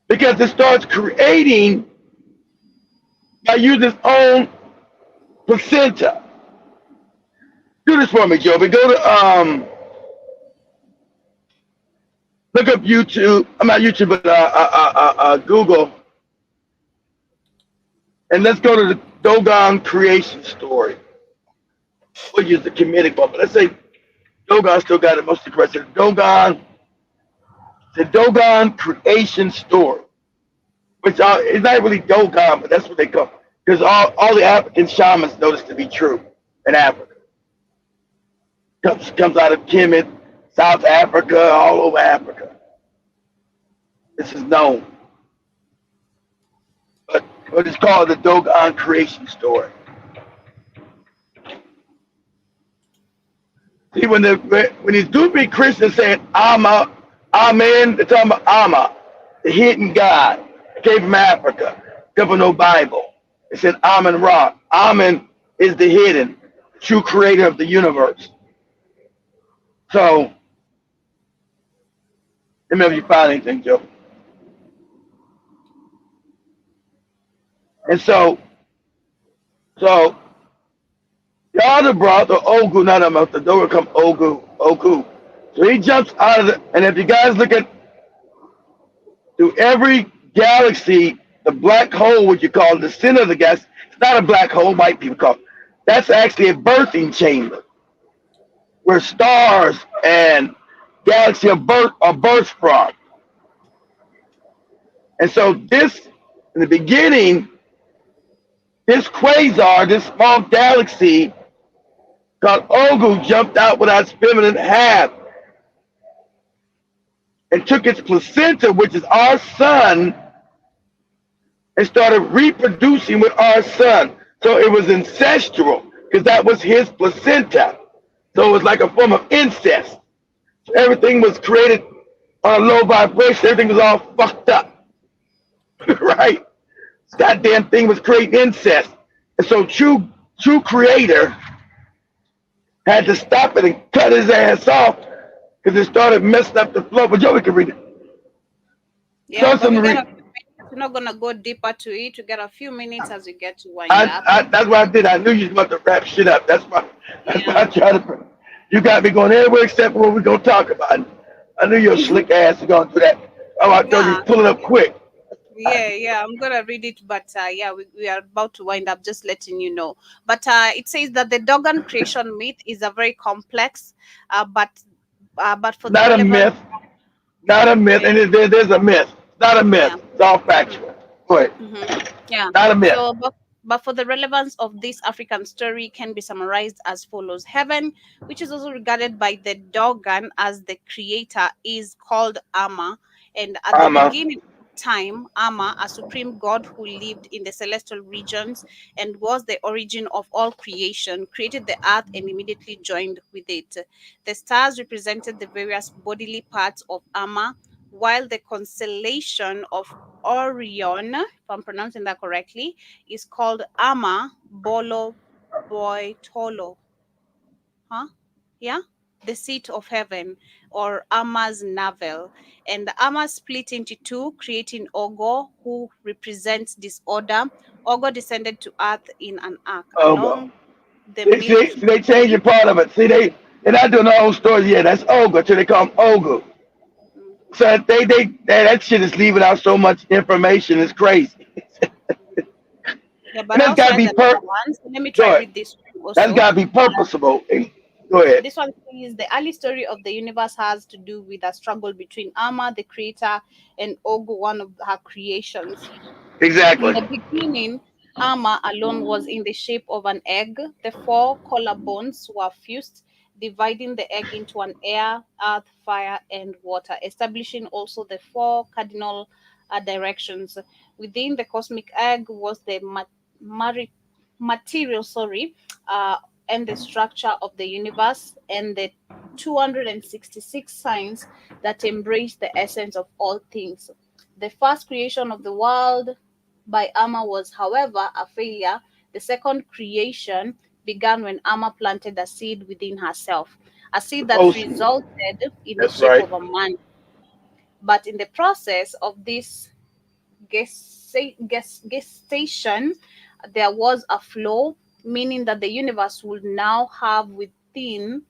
because it starts creating by using its own placenta. Do this for me, Joby. Go to look up YouTube. I'm not YouTube, but Google, and let's go to the Dogon creation story. We'll use the Kemetic one, but let's say Dogon still got it most correct. The Dogon creation story, which is not really Dogon, but that's what they call it, because all the African shamans know this to be true in Africa. Comes out of Kemet, South Africa, all over Africa. This is known. But it's called the Dogon creation story. See, when these goofy Christians saying Amma, Amen, they're talking about Amma, the hidden God. It came from Africa. Come from no Bible. It said Amen Ra. Amen is the hidden, true creator of the universe. So, let me know if you find anything, Joe. And so Yaldabaoth, the Ogu, not about the door come Ogu. So he jumps out of it, and if you guys look at through every galaxy, the black hole, what you call it, the center of the galaxy, it's not a black hole, white people call it. That's actually a birthing chamber where stars and galaxy are birthed from. And so this, in the beginning, this quasar, this small galaxy called Ogu, jumped out without its feminine half and took its placenta, which is our sun, and started reproducing with our sun. So it was ancestral because that was his placenta. So it was like a form of incest. So everything was created on a low vibration. Everything was all fucked up. Right? This goddamn thing was creating incest. And so true creator had to stop it and cut his ass off because it started messing up the flow. But Joey can read it. Yeah, but we're not gonna go deeper to it. We got a few minutes as we get to wind up. That's what I did. I knew you was about to wrap shit up. That's why I tried to. You got me going everywhere except for what we're gonna talk about. I knew your slick ass was gonna do that. Oh, I told you pull it up quick. Yeah, I'm gonna read it, but we are about to wind up. Just letting you know. But it says that the Dogon creation myth is a very complex, but for not a myth, not a myth, and there's a myth. Not a myth. Yeah. It's all factual. Go ahead. Yeah, not a myth. So, but for the relevance of this African story can be summarized as follows. Heaven, which is also regarded by the Dogon as the creator, is called Ama, and at the beginning time, Ama, a supreme god who lived in the celestial regions and was the origin of all creation, created the earth and immediately joined with it. The stars represented the various bodily parts of Ama, while the constellation of Orion, if I'm pronouncing that correctly, is called Ama Bolo Boy Tolo. Yeah? The seat of heaven, or Ama's navel. And the Ama split into two, creating Ogo, who represents disorder. Ogo descended to earth in an ark. Along the see, they changing part of it. See, they're not doing the whole story yet. That's Ogo, so they call him Ogo. So that shit is leaving out so much information. It's crazy. Yeah, but that's gotta be let me try read this one also. That's gotta be purposeful. Go ahead. This one is the early story of the universe has to do with a struggle between Ama, the creator, and Ogu, one of her creations. Exactly. In the beginning, Ama alone was in the shape of an egg. The four collarbones were fused, dividing the egg into an air, earth, fire, and water, establishing also the four cardinal directions. Within the cosmic egg was the material, and the structure of the universe, and the 266 signs that embrace the essence of all things. The first creation of the world by Ama was, however, a failure. The second creation began when Ama planted a seed within herself, a seed that resulted in the shape of a man. But in the process of this gestation, there was a flaw, meaning that the universe would now have within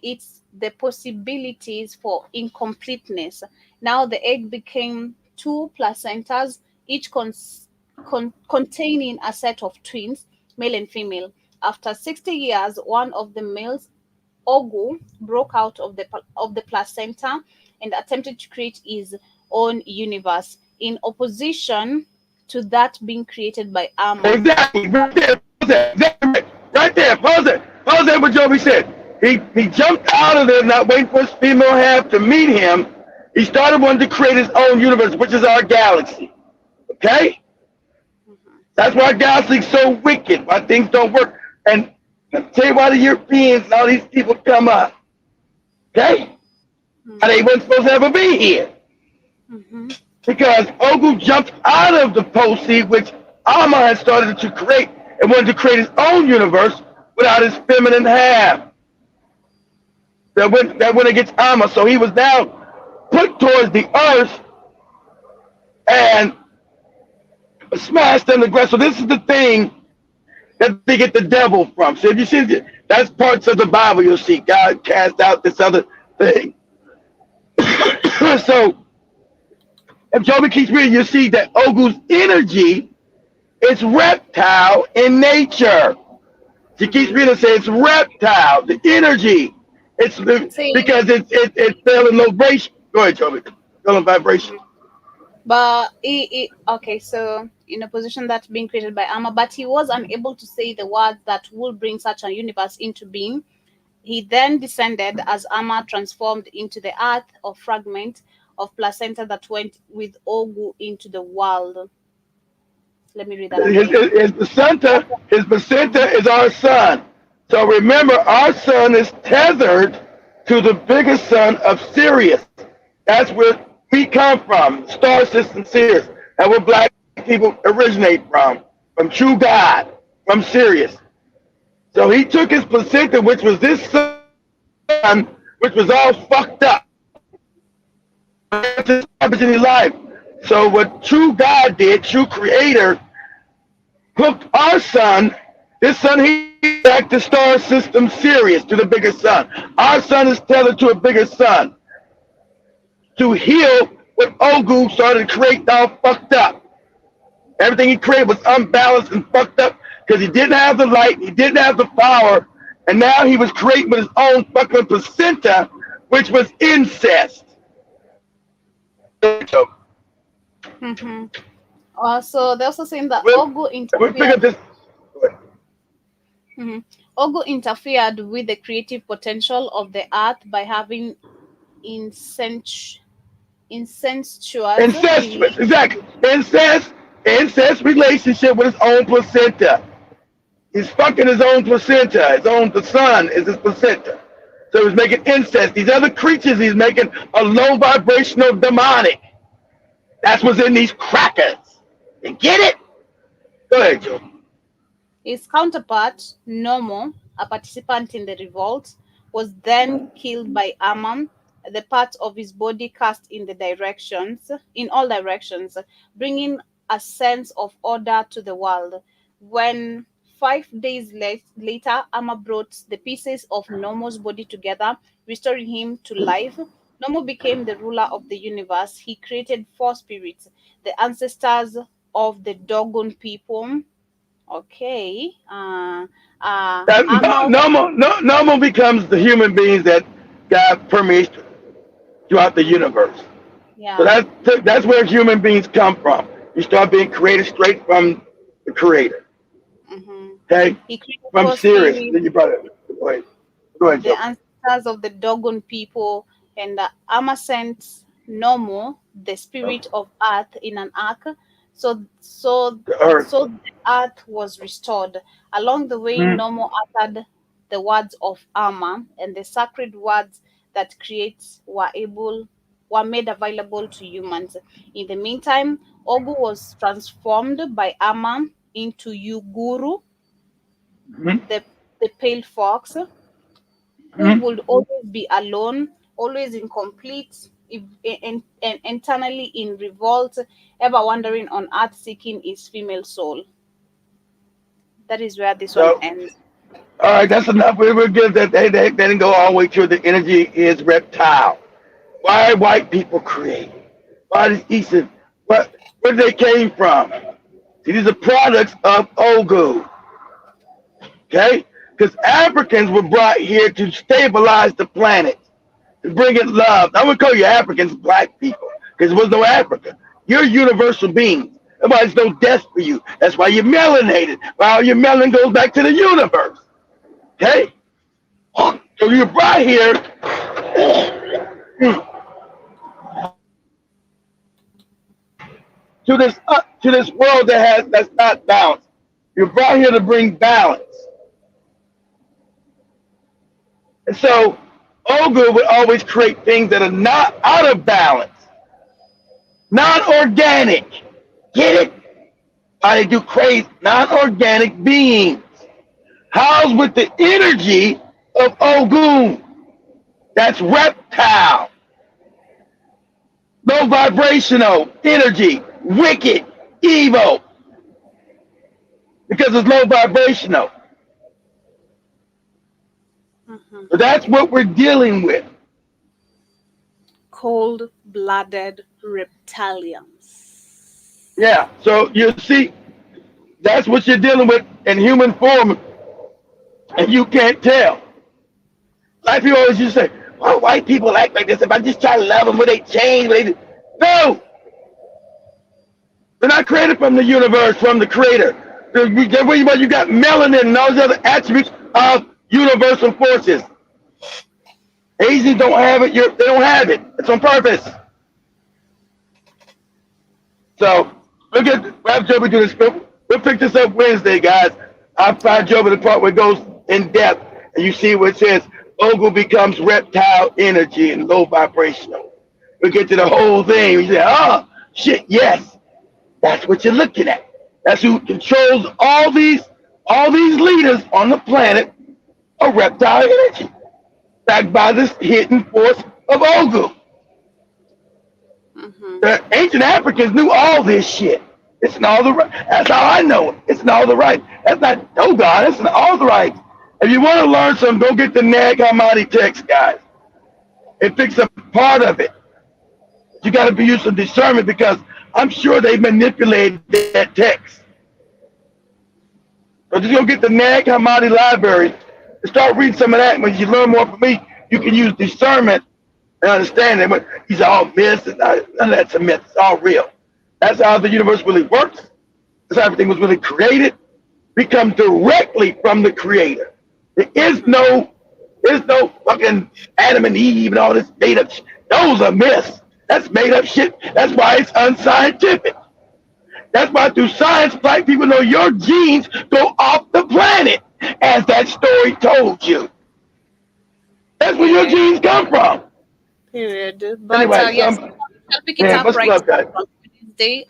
its the possibilities for incompleteness. Now the egg became two placentas, each containing a set of twins, male and female. After 60 years, one of the males, Ogu, broke out of the placenta and attempted to create his own universe in opposition to that being created by Ama. Exactly. Right there. Pause it. What Joby said. He jumped out of there, not waiting for his female half to meet him. He started wanting to create his own universe, which is our galaxy. Okay? That's why our galaxy is so wicked, why things don't work. And I'll tell you why the Europeans and all these people come up. Okay? And they weren't supposed to ever be here. Because Ogu jumped out of the pole seed, which Ama had started to create, and wanted to create his own universe without his feminine half. That went against Ama. So he was now put towards the earth and smashed on the ground. So this is the thing that they get the devil from. So if you see, that's parts of the Bible you'll see. God cast out this other thing. So if Joby keeps reading, you see that Ogu's energy is reptile in nature. She keeps reading and says it's reptile. The energy It's See, because it's still in low vibration. Go ahead, Toby. Still in vibration. but okay, so in a position that's being created by Amma, but he was unable to say the words that will bring such a universe into being. He then descended as Amma transformed into the earth or fragment of placenta that went with Ogu into the world. Let me read that again. His placenta is our sun. So remember, our sun is tethered to the biggest sun of Sirius. That's where we come from, star system Sirius. That's where black people originate from true God, from Sirius. So he took his placenta, which was this sun, which was all fucked up. In life. So what true God did, true creator, hooked our sun, this sun he back to star system Sirius, to the bigger sun. Our sun is tethered to a bigger sun. To heal what Ogu started to create all fucked up. Everything he created was unbalanced and fucked up because he didn't have the light, he didn't have the power, and now he was creating with his own fucking placenta, which was incest. Mm-hmm. So they're also saying that Ogu interfered. Mm-hmm. Ogu interfered with the creative potential of the earth by having incestuous exactly. Incest relationship with his own placenta. He's fucking his own placenta. The sun is his placenta. So he's making incest. These other creatures he's making are low vibrational demonic. That's what's in these crackers. You get it? Go ahead, Joe. His counterpart, Nomo, a participant in the revolt, was then killed by Amam, the parts of his body cast in all directions, bringing a sense of order to the world. When 5 days later, Amma brought the pieces of Nomo's body together, restoring him to life. Nomo became the ruler of the universe. He created 4 spirits, the ancestors of the Dogon people. Okay. Nomo becomes the human beings that God permeates throughout the universe. Yeah. So that's where human beings come from. You start being created straight from the creator. Mm-hmm. Okay? From Sirius. Then you brought it. Go ahead, the ancestors of the Dogon people, and Amma sent Nomo, the spirit of earth, in an ark. So the earth was restored. Along the way, Nomo uttered the words of Amma, and the sacred words that creates were made available to humans. In the meantime, Ogu was transformed by Amma into Yuguru, the pale fox, who would always be alone, always incomplete, and internally in revolt, ever wandering on earth seeking his female soul. That is where this one ends. All right, that's enough. We will give that. They didn't go all the way through. The energy is reptile. Why white people create? Why does Eastern? Where they came from? See, these are products of Ogu. Okay? Because Africans were brought here to stabilize the planet, to bring it love. I would call you Africans black people, because there was no Africa. You're universal beings. There's no death for you. That's why you're melanated. Well, your melanin goes back to the universe. Okay? So you're brought here to this world that's not balanced. You're brought here to bring balance. And so Ogu would always create things that are not out of balance, non-organic. Get it? How they do crazy non-organic beings, housed with the energy of Ogun. That's reptile. Low vibrational energy, wicked, evil. Because it's low vibrational. So that's what we're dealing with. Cold-blooded reptilians. Yeah, so you see, that's what you're dealing with in human form, and you can't tell. Like people always used to say, why white people act like this? If I just try to love them, will they change? Will they do? No! They're not created from the universe, from the creator. You got melanin and all those other attributes of universal forces. Asians don't have it. They don't have it. It's on purpose. So we'll have Joby do this. We'll pick this up Wednesday, guys. I'll find Joby the part where it goes in depth, and you see what it says. Ogle becomes reptile energy and low vibrational. We'll get to the whole thing. You say, oh, shit, yes. That's what you're looking at. That's who controls all these leaders on the planet of reptile energy, backed by this hidden force of Ogle. Mm-hmm. The ancient Africans knew all this shit. It's in all the right. That's how I know it. It's in all the right. That's not no God. It's in all the right. If you want to learn something, go get the Nag Hammadi text, guys. It picks up part of it. You got to be using discernment because I'm sure they manipulated that text. So just go get the Nag Hammadi library and start reading some of that. When you learn more from me, you can use discernment and understand it. But these are all myths, and none of that's a myth. It's all real. That's how the universe really works. That's how everything was really created. We come directly from the creator. There is no fucking Adam and Eve and all this made up shit. Those are myths. That's made up shit. That's why it's unscientific. That's why through science, black people know your genes go off the planet, as that story told you. That's where your genes come from. Period. But Anyway, yes, I'll pick it up what's right up, guys? on Wednesday.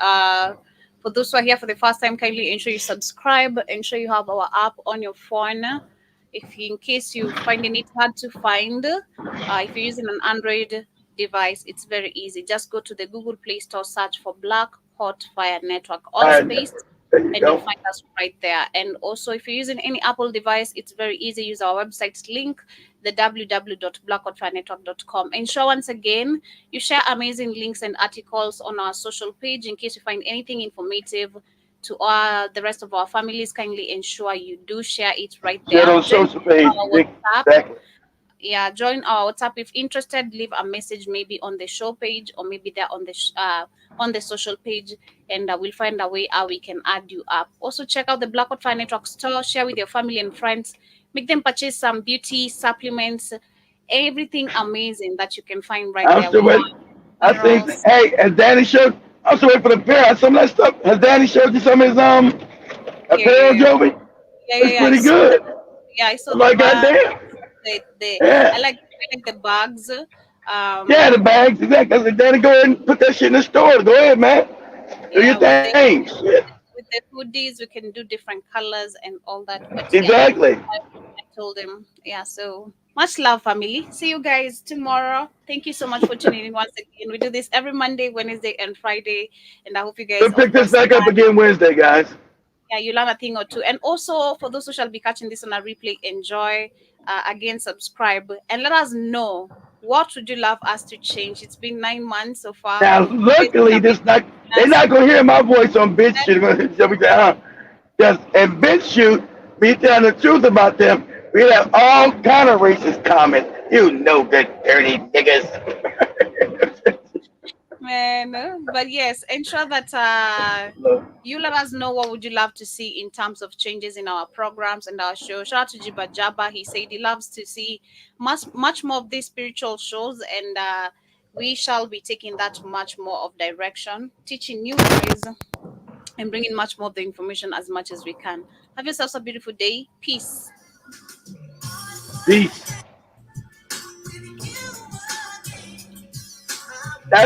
For those who are here for the first time, kindly ensure you subscribe. Ensure you have our app on your phone. In case you find it hard to find, if you're using an Android device, it's very easy. Just go to the Google Play Store, search for Black Hot Fire Network, all space, and you'll find us right there. And also, if you're using any Apple device, it's very easy. Use our website's link, the www.blackhotfirenetwork.com. Ensure once again you share amazing links and articles on our social page. In case you find anything informative to the rest of our families, kindly ensure you do share it right there. Share on social page. Exactly. Yeah, join our WhatsApp if interested. Leave a message maybe on the show page or maybe there on the social page, and we'll find a way how we can add you up. Also, check out the Black Hot Fire Network store. Share with your family and friends. Make them purchase some beauty supplements, everything amazing that you can find right there. I think, hey, has Danny showed? I'm still waiting for the pair. Some of that stuff. Has Danny showed you some of his apparel, Joby? It's pretty good. Yeah, I saw. I'm like, goddamn. I like the bags. Yeah, the bags. Exactly. I said, Danny, go ahead and put that shit in the store. Go ahead, man. Do your thing. With the hoodies, we can do different colors and all that. But exactly. I told him, yeah. So much love, family. See you guys tomorrow. Thank you so much for tuning in once again. We do this every Monday, Wednesday, and Friday, and I hope you guys. We'll pick this back up again Wednesday, guys. Yeah, you learn a thing or two. And also, for those who shall be catching this on a replay, enjoy. Again, subscribe and let us know what would you love us to change. It's been 9 months so far. Now, luckily, they're not gonna hear my voice on Bitch Shoot. And Bitch Shoot, me telling the truth about them, we have all kind of racist comments. You know, good dirty niggas. Man, but yes, ensure that you let us know what would you love to see in terms of changes in our programs and our show. Shout out to Jiba Jabba. He said he loves to see much more of these spiritual shows, and we shall be taking that much more of direction, teaching new ways and bringing much more of the information as much as we can. Have yourselves a beautiful day. Peace. Peace.